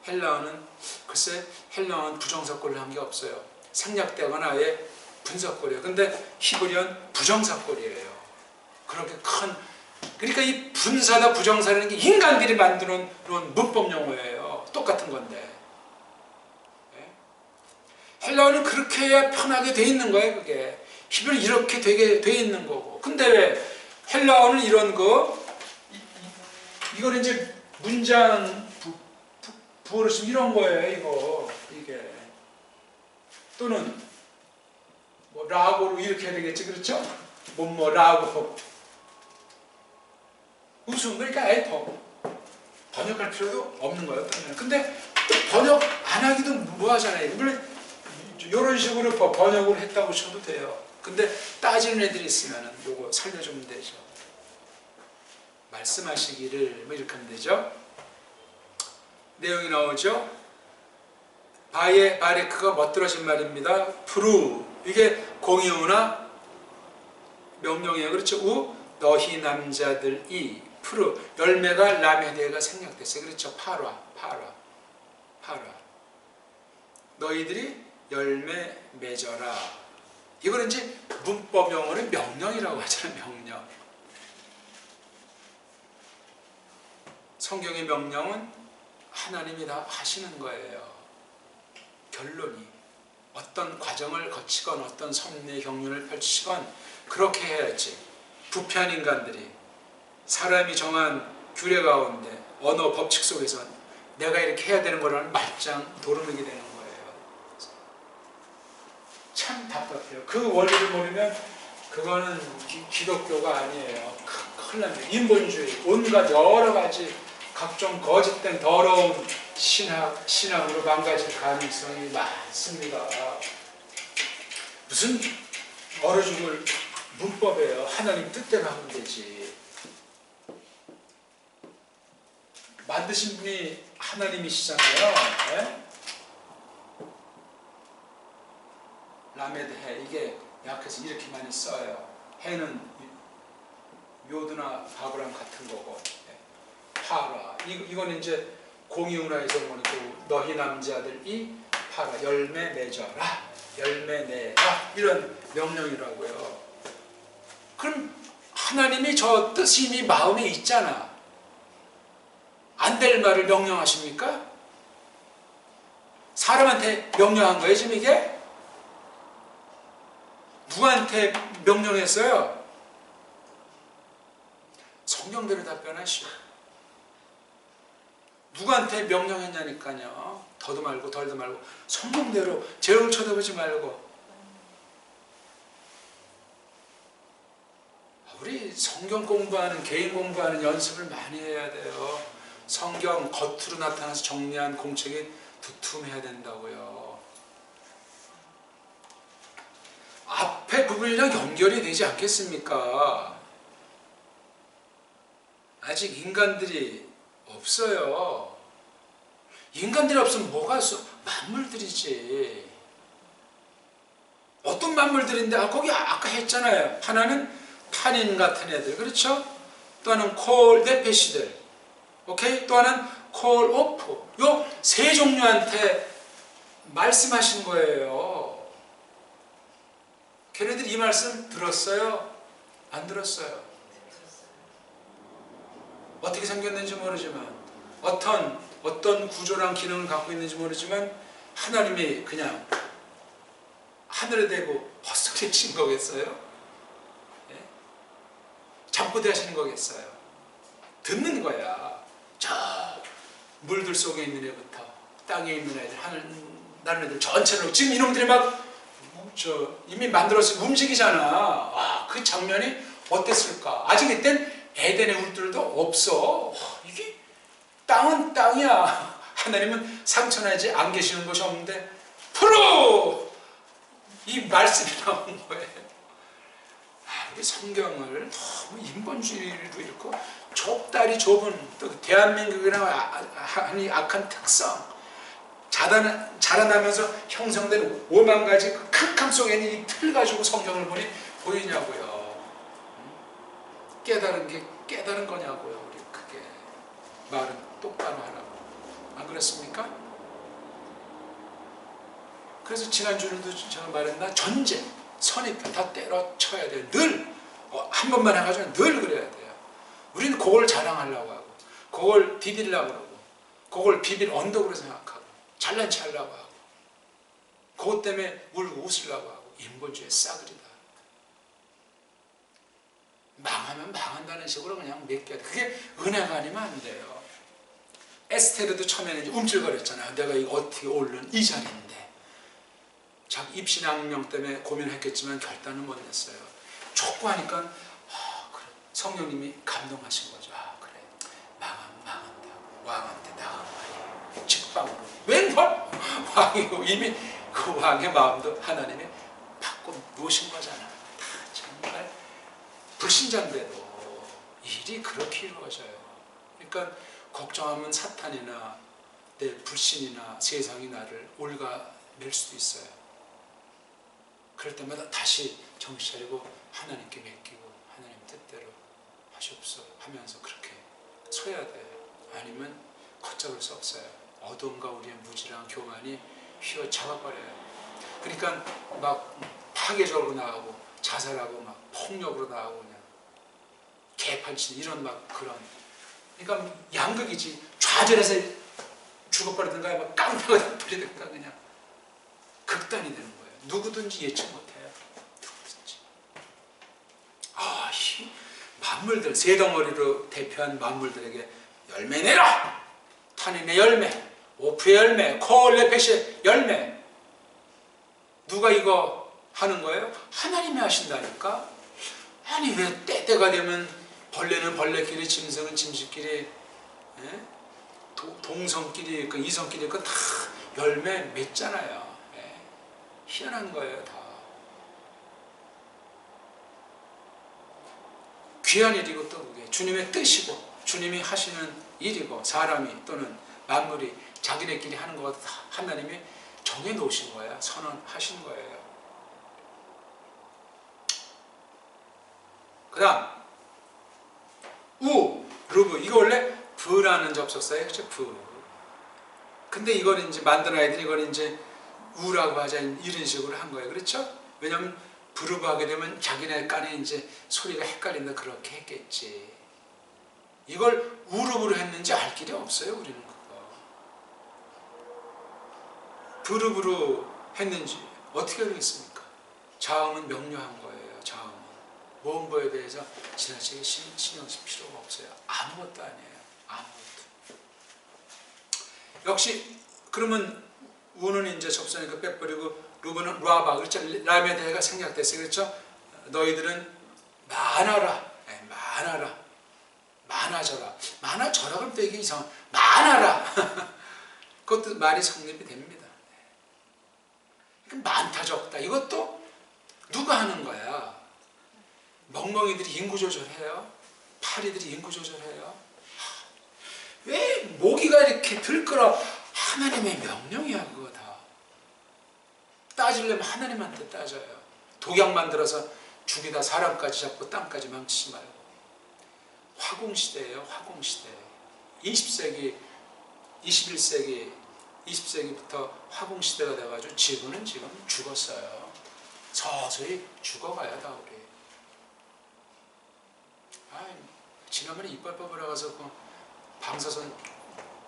헬라어는 글쎄 헬라어는 부정사꼴로 한 게 없어요. 생략되거나 아예 분사꼴이에요. 근데 히브리어는 부정사꼴이에요. 그렇게 큰 그러니까 이 분사다 부정사라는 게 인간들이 만드는 그런 문법 용어예요. 똑같은 건데. 헬라어는 그렇게 해야 편하게 돼 있는 거예요. 그게 히브리어는 이렇게 되게 돼 있는 거고. 근데 왜 헬라어는 이런 거 이거는 이제 문장 부어르심 이런 거예요. 이게 또는 뭐 라고로 이렇게 해야 되겠지. 그렇죠? 뭐 라고 웃음 그러니까 아예 번역할 필요도 없는 거예요. 근데 또 번역 안 하기도 뭐 하잖아요. 물론 이런 식으로 번역을 했다고 쳐도 돼요. 근데 따지는 애들이 있으면 요거 살려주면 되죠. 말씀하시기를 뭐 이렇게 하면 되죠. 내용이 나오죠. 바레크가 멋들어진 말입니다. 프루, 이게 공이우나 명령이에요. 그렇죠? 우, 너희 남자들이 프루, 열매가 라메데가 생략됐어요. 그렇죠? 파라. 너희들이 열매 맺어라. 이거는 이제 문법용어는 명령이라고 하잖아요. 명령. 성경의 명령은 하나님이 다 하시는 거예요. 결론이 어떤 과정을 거치건 어떤 섭리의 경륜을 펼치건 그렇게 해야지. 부패한 인간들이 사람이 정한 규례 가운데 언어 법칙 속에서 내가 이렇게 해야 되는 거라는 말짱 도루묵이 되는 거예요. 참 답답해요. 그 원리를 모르면 그거는 기독교가 아니에요. 큰일 납니다. 인본주의, 온갖 여러 가지 각종 거짓된 더러운 신앙으로 망가질 가능성이 많습니다. 무슨 얼어 죽을 문법이에요. 하나님 뜻대로 하면 되지. 만드신 분이 하나님이시잖아요. 네? 라메드 해, 이게 약해서 이렇게 많이 써요. 해는 요드나 바브랑 같은 거고, 파라, 이거는 이제 공이운하에서 보니까 너희 남자들이 파라, 열매 맺어라, 열매 내라, 이런 명령이라고요. 그럼 하나님이 저 뜻이 이미 마음에 있잖아. 안 될 말을 명령하십니까? 사람한테 명령한 거예요, 지금 이게? 누구한테 명령했어요? 성경대로 답변하시오. 누구한테 명령했냐니까요. 더도 말고 덜도 말고 성경대로 제 얼굴 쳐다보지 말고. 우리 성경 공부하는, 개인 공부하는 연습을 많이 해야 돼요. 성경 겉으로 나타나서 정리한 공책이 두툼해야 된다고요. 앞에 부분이랑 연결이 되지 않겠습니까? 아직 인간들이 없어요. 인간들이 없으면 뭐가 있어? 만물들이지. 어떤 만물들인데, 거기 아까 했잖아요. 하나는 탄닌 같은 애들, 그렇죠? 또 하나는 콜 네페시들, 오케이? 또 하나는 콜 오프. 요 세 종류한테 말씀하신 거예요. 걔네들 이 말씀 들었어요? 안 들었어요? 어떻게 생겼는지 모르지만, 어떤 구조랑 기능을 갖고 있는지 모르지만, 하나님이 그냥 하늘에 대고 헛소리 친 거겠어요? 예? 잠꼬대 하시는 거겠어요? 듣는 거야. 저 물들 속에 있는 애부터 땅에 있는 애들, 하늘 나는 애들 전체로 지금 이놈들이 막 이미 만들어서 움직이잖아. 와, 그 장면이 어땠을까? 아직 이땐 에덴의 울들도 없어. 이게 땅은 땅이야. 하나님은 상처나지 안 계시는 곳이 없는데 프로 이 말씀이 나온 거예요. 우리 성경을 너무 인본주의로 읽고 좁다리 좁은, 또 대한민국이랑 하니 악한 특성, 자라나면서 형성된 5만 가지 그 캄캄 속에 있는 이 틀 가지고 성경을 보니 보이냐고요. 깨달은 거냐고요. 우리 그게 말은 똑바로 하라고. 안 그렇습니까? 그래서 지난주에도 제가 말했나? 전쟁, 선입견 다 때려쳐야 돼요. 늘 한 번만 해가지고 늘 그래야 돼요. 우리는 그걸 자랑하려고 하고, 그걸 디디려고 하고, 그걸 비빌 언덕으로 생각하고, 잘난 체 하려고 하고, 그것 때문에 울고 웃으려고 하고, 인본주의 싸그리다. 망하면 망한다는 식으로 그냥 맡겨야 돼. 그게 은혜가 아니면 안 돼요. 에스테르도 처음에는 이제 움찔거렸잖아요. 내가 이거 어떻게 오른 이 자리인데. 자기 입신양명 때문에 고민했겠지만 결단은 못 냈어요. 촉구하니까 그래. 성령님이 감동하신 거죠. 그래, 망한다. 왕한테 나간 말이에요. 직방으로. 웬걸? 왕이고 이미 그 왕의 마음도 하나님이 바꿔 놓으신 거잖아. 정말 불신자인데도 일이 그렇게 이루어져요. 그러니까 걱정하면 사탄이나 내 불신이나 세상이 나를 올가맬 수도 있어요. 그럴 때마다 다시 정신 차리고 하나님께 맡기고 하나님 뜻대로 하시옵소서 하면서 그렇게 서야 돼요. 아니면 걷잡을 수 없어요. 어둠과 우리의 무지랑 교만이 휘어잡아버려요. 그러니까 막 파괴적으로 나가고 자살하고 막 폭력으로 나가고 그냥 개판치 이런 막 그런, 그러니까 양극이지. 좌절해서 죽어버리든가 막 깡패가 버리든가 그냥 극단이 되는 거예요. 누구든지 예측 못해요. 누구든지. 이 만물들, 세 덩어리로 대표한 만물들에게 열매 내라! 탄닌의 열매, 오프의 열매, 콜레펫의 열매. 누가 이거 하는 거예요? 하나님이 하신다니까. 아니 왜 때때가 되면 벌레는 벌레끼리, 짐승은 짐승끼리, 동성끼리, 이성끼리 다 열매 맺잖아요. 희한한 거예요. 다 귀한 일이고 또 그게 주님의 뜻이고 주님이 하시는 일이고 사람이 또는 만물이 자기네끼리 하는 것 다 하나님이 정해놓으신 거예요. 선언하신 거예요. 그 다음 루브, 이거 원래 브라는 접속사예요. 그렇죠? 브. 근데 이걸 이제 만든 아이들이 이걸 이제 우라고 하자 이런 식으로 한 거예요. 그렇죠? 왜냐면 브루브 하게 되면 자기네 깐에 이제 소리가 헷갈린다 그렇게 했겠지. 이걸 우르브로 했는지 알 길이 없어요. 우리는 그거. 브루브로 했는지 어떻게 알겠습니까? 자음은 명료한 거예요. 자음은. 모음보에 대해서 지나치게 신경 쓸 필요가 없어요. 아무것도 아니에요. 아무것도. 역시 그러면 우는 이제 접선이니까 빼버리고 루브는 루아바, 그렇죠? 라임에 대해가 생략됐어요. 그렇죠? 너희들은 많아라. 많아라. 많아져라. 많아져라 그럼 또 이게 이상한. 많아라. 그것도 말이 성립이 됩니다. 많다 적다 이것도 누가 하는 거야? 멍멍이들이 인구 조절해요? 파리들이 인구 조절해요? 왜 모기가 이렇게 들끓어? 하나님의 명령이야. 그거 다 따지려면 하나님한테 따져요. 독약 만들어서 죽이다 사람까지 잡고 땅까지 망치지 말고. 화공시대예요. 화공시대. 20세기 21세기 20세기부터 화공시대가 돼가지고 지구는 지금 죽었어요. 서서히 죽어가요. 다 우리. 지난번에 이빨 뽑으러 가서 그 방사선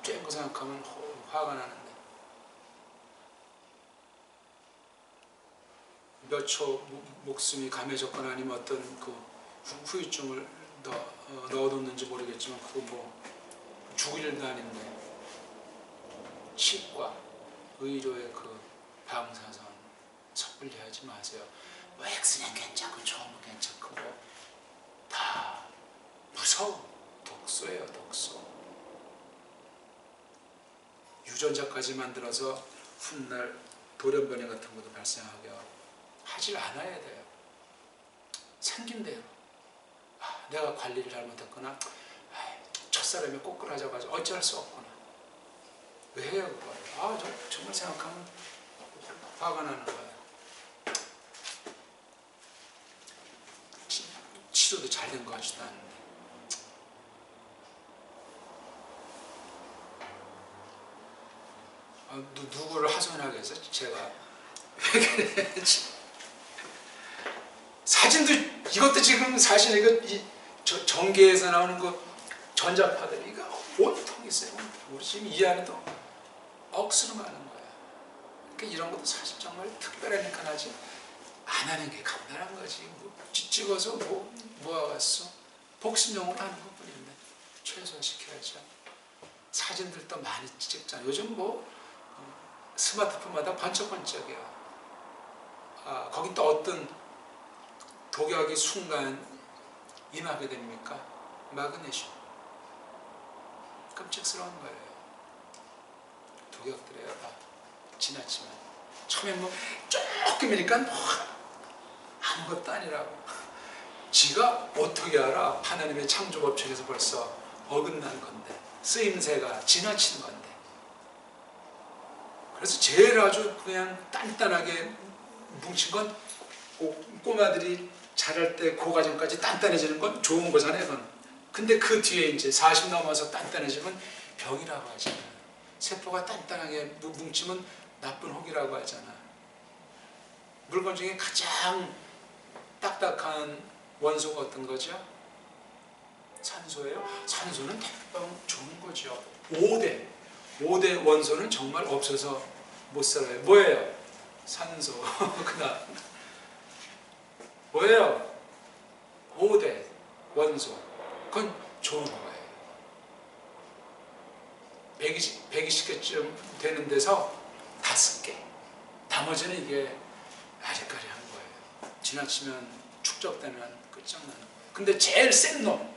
쬐은 거 생각하면 화가 나는데 몇 초 목숨이 감해졌거나 아니면 어떤 그 후유증을 넣어뒀는지 모르겠지만 그거 뭐 죽을 일도 아닌데 치과, 의료의 그 방사선 섣불리 하지 마세요. 뭐 X는 괜찮고 좋으면 괜찮고 뭐 다 무서워. 독소예요. 독소. 유전자까지 만들어서 훗날 돌연변이 같은 것도 발생하게 하질 않아야 돼요. 생긴 대로. 내가 관리를 잘못했거나 첫사람이 꼬꾸라져가지고 어쩔 수 없구나. 왜 해요 그걸? 정말 생각하면 화가 나는 거예요. 치료도 잘 된 것 같지도 않은데. 누구를 하소연하게 해서 제가 왜 그랬지? 사진도 이것도 지금 사실 이거 전기에서 나오는 거 전자파들 이거 온통 있어요. 우리 지금 이 안에도 억수로 많은 거야. 그러니까 이런 것도 사실 정말 특별하니까 하지 안 하는 게 간단한 거지. 뭐 찍어서 모아갔어. 복습용으로 하는 것뿐인데 최소화시켜야죠. 사진들도 많이 찍잖아. 요즘 뭐 스마트폰마다 번쩍번쩍이야. 거기 또 어떤 독약이 순간 임하게 됩니까? 마그네슘. 끔찍스러운 거예요. 독약들이에요. 다 지나치면. 처음에 뭐 조금이니까 아무것도 아니라고. 지가 어떻게 알아? 하나님의 창조법칙에서 벌써 어긋난 건데 쓰임새가 지나친 건데 그래서 제일 아주 그냥 단단하게 뭉친 건 꼬마들이 자랄 때 그 과정까지 단단해지는 건 좋은 거잖아요. 그건. 근데 그 뒤에 이제 40 넘어서 단단해지면 병이라고 하잖아. 세포가 단단하게 뭉치면 나쁜 혹이라고 하잖아. 물건 중에 가장 딱딱한 원소가 어떤 거죠? 산소예요. 산소는 대빵 좋은 거죠. 5대 원소는 정말 없어서 못 살아요. 뭐예요? 산소. 그다음 뭐예요? 5대 원소. 그건 좋은 거예요. 120개쯤 되는 데서 5개. 나머지는 이게 아리까리한 거예요. 지나치면 축적되면 끝장나는 거예요. 근데 제일 센 놈,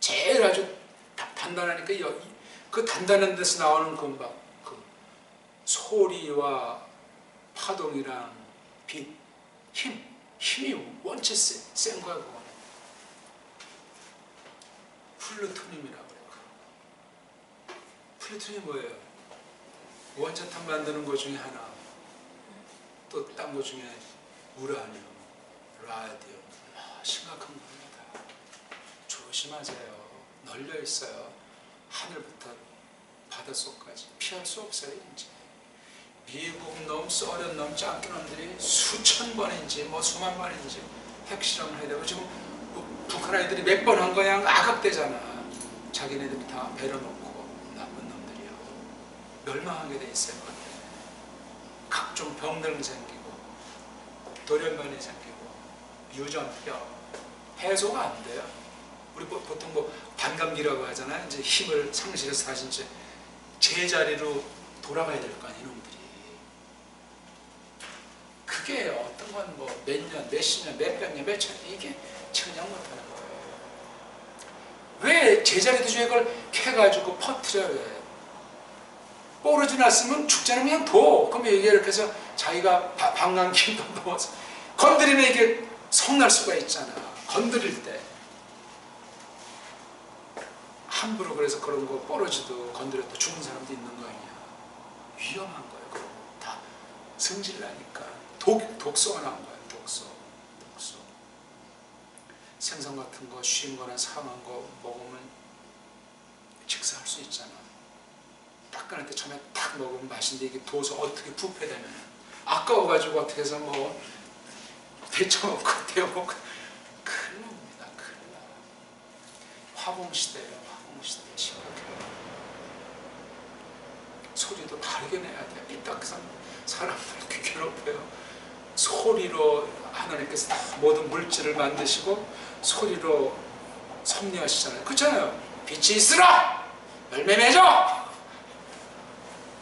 제일 아주 단단하니까 그 단단한 데서 나오는 그 소리와 파동이랑 빛, 힘이 원체 센 거야. 그거는 플루토늄이라고 그래요. 플루토늄이 뭐예요? 원자탄 만드는 것 중에 하나. 또 딴 것 중에 우라늄, 라디움. 심각한 겁니다. 조심하세요. 널려 있어요. 하늘부터 바닷속까지 피할 수 없어요. 이제 미국 놈, 소련 놈, 짱깨 놈들이 수천 번인지 뭐 수만 번인지 핵실험을 해야 되고 지금 북한 아이들이 몇 번 한 거야. 악악대잖아. 자기네들이 다 배려놓고 나쁜 놈들이요. 멸망하게 돼 있어요. 각종 병들 생기고 돌연변이 생기고 유전병 해소가 안 돼요. 우리 보통 뭐 반감기라고 하잖아요. 이제 힘을 상실해서 다시 이제 제자리로 돌아가야 될 거 아니에요, 이놈들이. 그게 어떤 건 뭐 몇 년, 몇십 년, 몇백 년, 몇천 년 이게 측량 못하는 거예요. 왜 제자리 도중에 그걸 캐가지고 퍼뜨려요? 왜? 뽀르지 났으면 죽자는 그냥 둬. 그럼 이게 이렇게 해서 자기가 방광기도 넣어서 건드리면 이게 성날 수가 있잖아. 건드릴 때. 함부로 그래서 그런 거 뽀르지도 건드렸다 죽은 사람도 있는 거 아니야. 위험한 거예요. 그럼 다 승질 나니까. 독소가 나온 거예요. 독소. 생선 같은 거, 쉰 거나 상한 거 먹으면 직사할 수 있잖아. 따끈할 때 처음에 딱 먹으면 맛인데 이게 도서 어떻게 부패되면 아까워가지고 어떻게 해서 뭐 데쳐먹고 데워먹고 큰일 납니다. 큰일 나. 화공시대예요. 화공시대 심각해요. 소리도 다르게 내야 돼. 삐딱선 사람들 괴롭혀요. 소리로 하나님께서 모든 물질을 만드시고 소리로 섭리하시잖아요. 그렇잖아요. 빛이 있으라! 열매 맺어!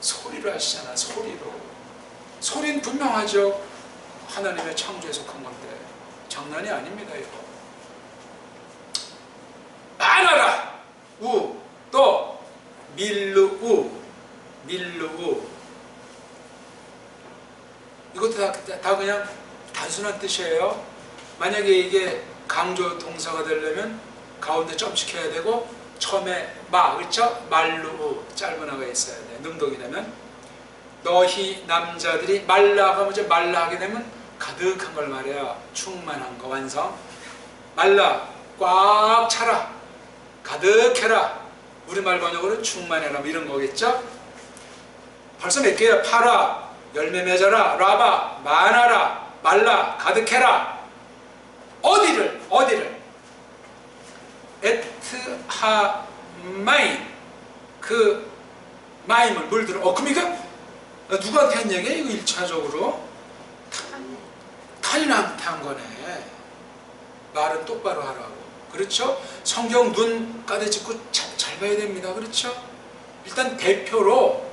소리로 하시잖아. 소리로. 소리는 분명하죠. 하나님의 창조에 속한 건데 장난이 아닙니다. 이거. 많아라! 우, 또 밀루우. 이것도 다 그냥 단순한 뜻이에요. 만약에 이게 강조 동사가 되려면 가운데 점찍혀야 되고 처음에 그렇죠? 말루우 짧은 하가 있어야 돼. 능동이 되면 너희 남자들이 말라가 먼저 말라 하게 되면 가득한 걸 말해요. 충만한 거 완성. 말라 꽉 차라. 가득해라. 우리말 번역으로 충만해라 뭐 이런 거겠죠? 벌써 몇 개야? 파라, 열매 맺어라, 라바, 많아라, 말라, 가득해라. 어디를? 에트하마인 그 마임을 물들어. 그럼 이거 누구한테 한 얘기야? 이거 1차적으로 탄인한테 한 거네. 말은 똑바로 하라고. 그렇죠? 성경 눈 가득 짚고 잘 봐야 됩니다. 그렇죠? 일단 대표로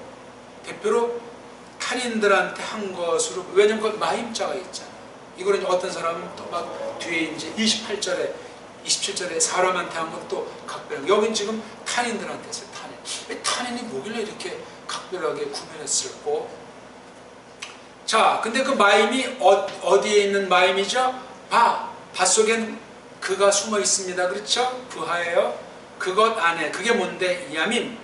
탄인들한테 한 것으로, 왜냐면 그 마임자가 있잖아. 이거는 어떤 사람은 또 막 뒤에 이제 27절에 사람한테 한 것도 각별하게. 여긴 지금 탄인들한테 했어요. 탄인. 탄인이 뭐길래 이렇게 각별하게 구별했을까? 자, 근데 그 마임이 어디에 있는 마임이죠? 밭 속엔 그가 숨어 있습니다. 그렇죠? 부하예요. 그것 안에. 그게 뭔데? 야밈.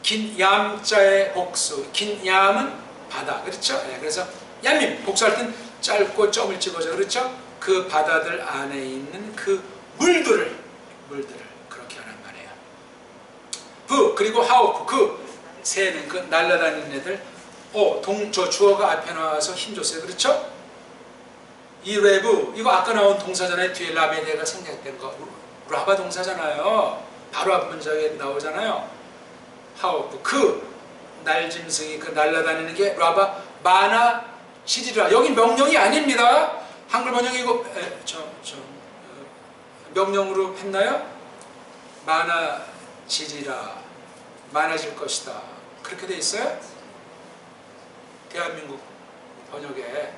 긴 얌자의 복수. 긴 얌은 바다. 그렇죠? 네, 그래서 얌임 복수할 땐 짧고 점을 찍어줘. 그렇죠? 그 바다들 안에 있는 그 물들을 그렇게 하란 말이에요. 부 그리고 하우프 그 새는 그 날아다니는 애들. 저 주어가 앞에 나와서 힘 줬어요. 그렇죠? 이 레브 이거 아까 나온 동사잖아요. 뒤에 라베데가 생략된 거 라바 동사잖아요. 바로 앞 문장에 나오잖아요. 하우프 그 날짐승이 그 날아다니는 게 라바 많아지리라. 여기 명령이 아닙니다. 한글 번역이 이거 명령으로 했나요? 많아지리라. 많아질 것이다. 그렇게 돼 있어요? 대한민국 번역에.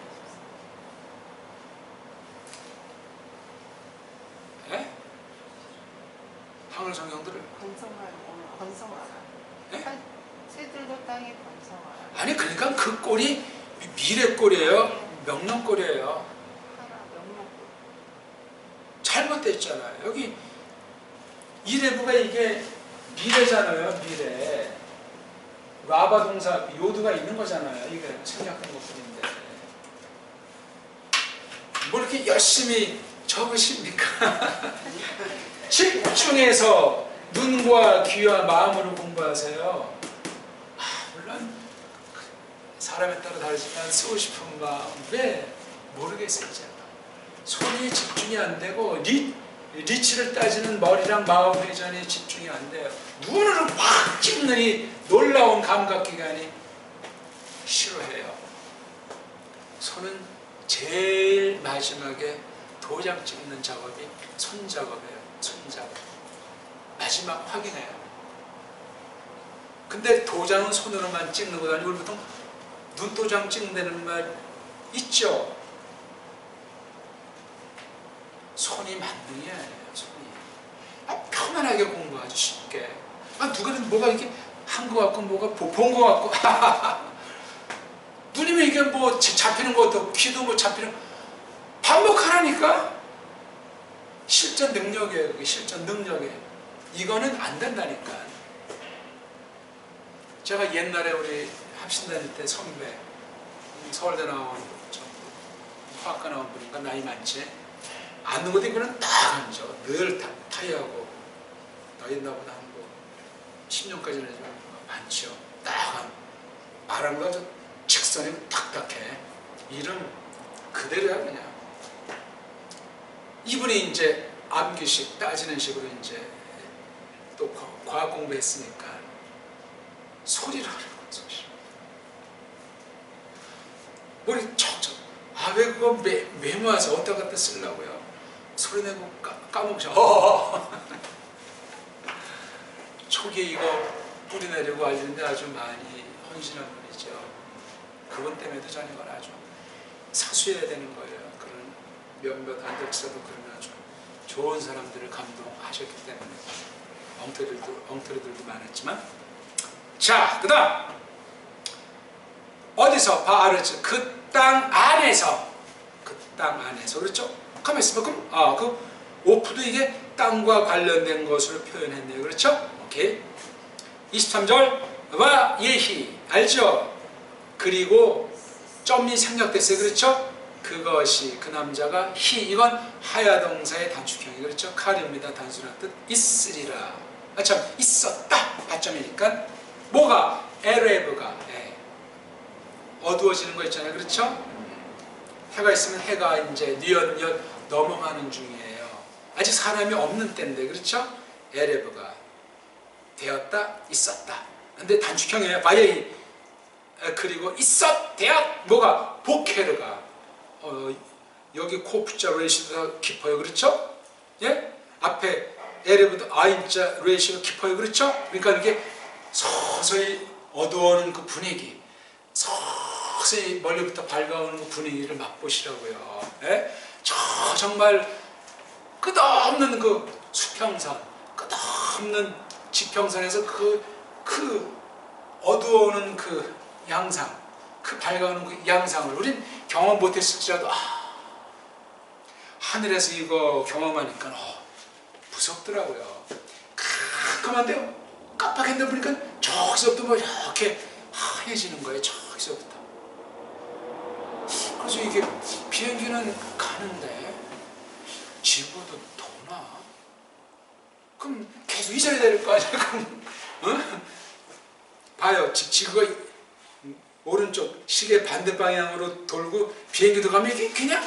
예? 한글 성경들을 번성하라. 예? 새들도 땅에 번성하라. 아니 그러니까 그 꼴이 미래 꼴이에요. 명령 꼴이에요. 잘못됐잖아요. 여기 이레브가 이게 미래잖아요. 미래. 라바 동사 요드가 있는 거잖아요. 이게 생략된 것뿐인데 뭐 이렇게 열심히 적으십니까? 집중해서 눈과 귀와 마음으로 공부하세요. 물론 사람에 따라 다르지만 쓰고 싶은 마음 왜 모르겠어요. 손이 집중이 안 되고 리치를 따지는 머리랑 마음 회전이 집중이 안 돼요. 눈으로 막 찍는 이 놀라운 감각기관이 싫어해요. 손은 제일 마지막에 도장 찍는 작업이 손작업이에요. 손작업. 마지막 확인해요. 근데 도장은 손으로만 찍는 거 아니고 보통 눈도장 찍는다는 말 있죠? 손이 만능이 아니에요. 손이. 편안하게 공부하죠. 쉽게. 누구는 뭐가 이렇게 한 거 같고 뭐가 본 거 같고 눈이면 이게 뭐 잡히는 것도 귀도 뭐 잡히는 반복하라니까. 실전 능력이에요. 그게 실전 능력이에요. 이거는 안 된다니까. 제가 옛날에 우리 합신 다닐 때 선배 서울대 나온 화학과 나온 분인가 나이 많지. 앉는 것도 이거는 딱 앉아. 늘 타이하고 나이 나보다 한 뭐 10년까지는 좀 많죠. 딱 말하는 거 아주 직선이 딱딱해. 이름 그대로야 그냥. 이분이 이제 암기식 따지는 식으로 이제 또 과학 공부했으니까 소리를 하는 거죠. 머리 척척. 왜 그거 메모해서 어디다 갖다 쓰려고요? 소리 내고 까먹으셔. 초기에 이거 뿌리 내리고 알리는데 아주 많이 헌신한 분이죠. 그분 때문에도 저는 이걸 아주 사수해야 되는 거예요. 그런 몇몇 안덕사도 그런 아주 좋은 사람들을 감동하셨기 때문에 엉터리들도 많았지만. 자, 그 다음 어디서 바르츠 그 땅 안에서 그렇죠? 가만 있으면 그 오프도 이게 땅과 관련된 것으로 표현했네요. 그렇죠? 오케이. 23절 와 예히 알죠? 그리고 점이 생략됐어요. 그렇죠? 그것이 그 남자가 히 이건 하야 동사의 단축형이 그렇죠? 칼입니다. 단순한 뜻 있으리라. 참 있었다. 받점이니까 뭐가 에레브가 어두워지는 거 있잖아요. 그렇죠? 해가 있으면 해가 이제 뉘엿뉘엿 넘어가는 중이에요. 아직 사람이 없는 때인데 그렇죠? 에레브가 되었다, 있었다. 근데 단축형이에요. 바예이. 그리고 있었, 되었, 뭐가? 보케르가. 여기 코프자 레이시가 깊어요. 그렇죠? 예? 앞에 에레브도 아인자 레이시가 깊어요. 그렇죠? 그러니까 이렇게 서서히 어두워오는 그 분위기. 서서히 멀리부터 밝아오는 그 분위기를 맛보시라고요. 예? 정말 끝없는 그 수평선, 끝없는 지평선에서 그 어두워오는 그 양상, 그 밝아오는 그 양상을 우린 경험 못했을지라도 하늘에서 이거 경험하니까 무섭더라고요. 캄캄한데요? 깜빡했는데 보니까 저기서부터 뭐 이렇게 하얘지는 거예요. 저기서부터. 그래서 이게 비행기는 가는데 지구도 도나? 그럼 계속 이 자리에 내릴 거 아니야? 그럼, 어? 봐요. 지구가 오른쪽 시계 반대 방향으로 돌고 비행기도 가면 이게 그냥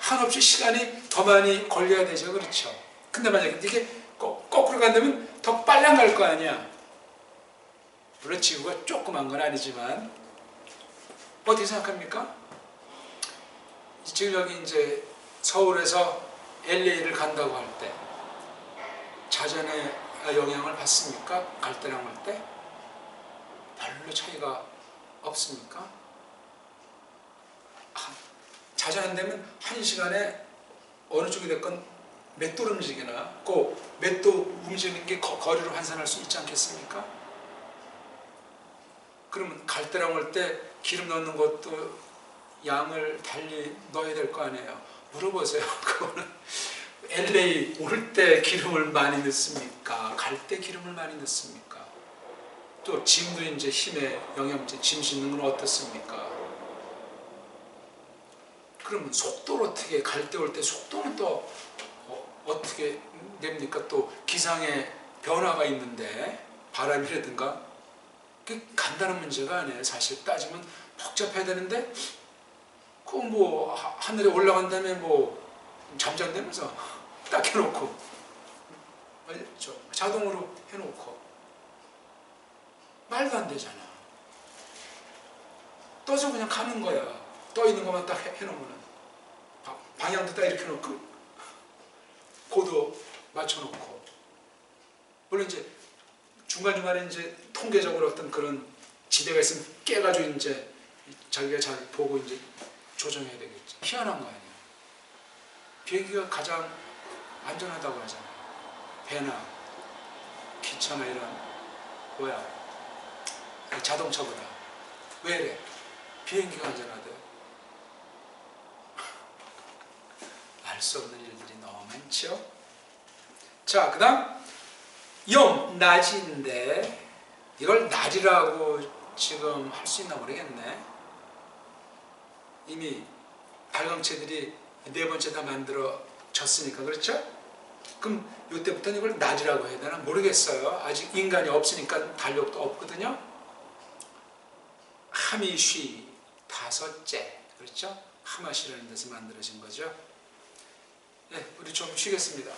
한없이 시간이 더 많이 걸려야 되죠. 그렇죠? 근데 만약에 이게 거꾸로 간다면 더 빨리 안 갈 거 아니야. 물론 지구가 조그만 건 아니지만 어떻게 생각합니까? 지금 여기 이제 서울에서 LA를 간다고 할 때 자전에 영향을 받습니까? 갈 때랑 올 때? 별로 차이가 없습니까? 자전 안 되면 1시간에 어느 쪽이 됐건 몇 도를 움직이나 그 몇 도 움직이는 게 거리로 환산할 수 있지 않겠습니까? 그러면 갈 때랑 올 때 기름 넣는 것도 양을 달리 넣어야 될 거 아니에요. 물어보세요. 그거는 LA 올 때 기름을 많이 넣습니까? 갈 때 기름을 많이 넣습니까? 또 짐도 이제 힘에 영양제 짐 싣는 건 어떻습니까? 그러면 속도를 어떻게 갈 때 올 때 속도는 또 어떻게 됩니까? 또 기상의 변화가 있는데 바람이라든가 그게 간단한 문제가 아니에요. 사실 따지면 복잡해야 되는데 그 뭐 하늘에 올라간 다음에 뭐 잠잠되면서 딱 해놓고 자동으로 해놓고 말도 안 되잖아. 떠서 그냥 가는 거야. 떠 있는 것만 딱 해놓으면 방향도 딱 이렇게 놓고 고도 맞춰놓고 물론 이제 중간중간에 이제 통계적으로 어떤 그런 지대가 있으면 깨가지고 이제 자기가 잘 보고 이제 조정해야 되겠지. 희한한 거 아니야. 비행기가 가장 안전하다고 하잖아요. 배나 기차나 이런 자동차보다. 왜 이래? 비행기가 안전하대. 알 수 없는 일들이 너무 많죠. 자, 그 다음 낮인데 이걸 낮이라고 지금 할 수 있나 모르겠네. 이미 발광체들이 4번째 다 만들어졌으니까. 그렇죠? 그럼 이때부터는 이걸 낮이라고 해야 되나 모르겠어요. 아직 인간이 없으니까 달력도 없거든요. 하미쉬 5째, 그렇죠? 하마시라는 데서 만들어진 거죠. 네, 우리 좀 쉬겠습니다.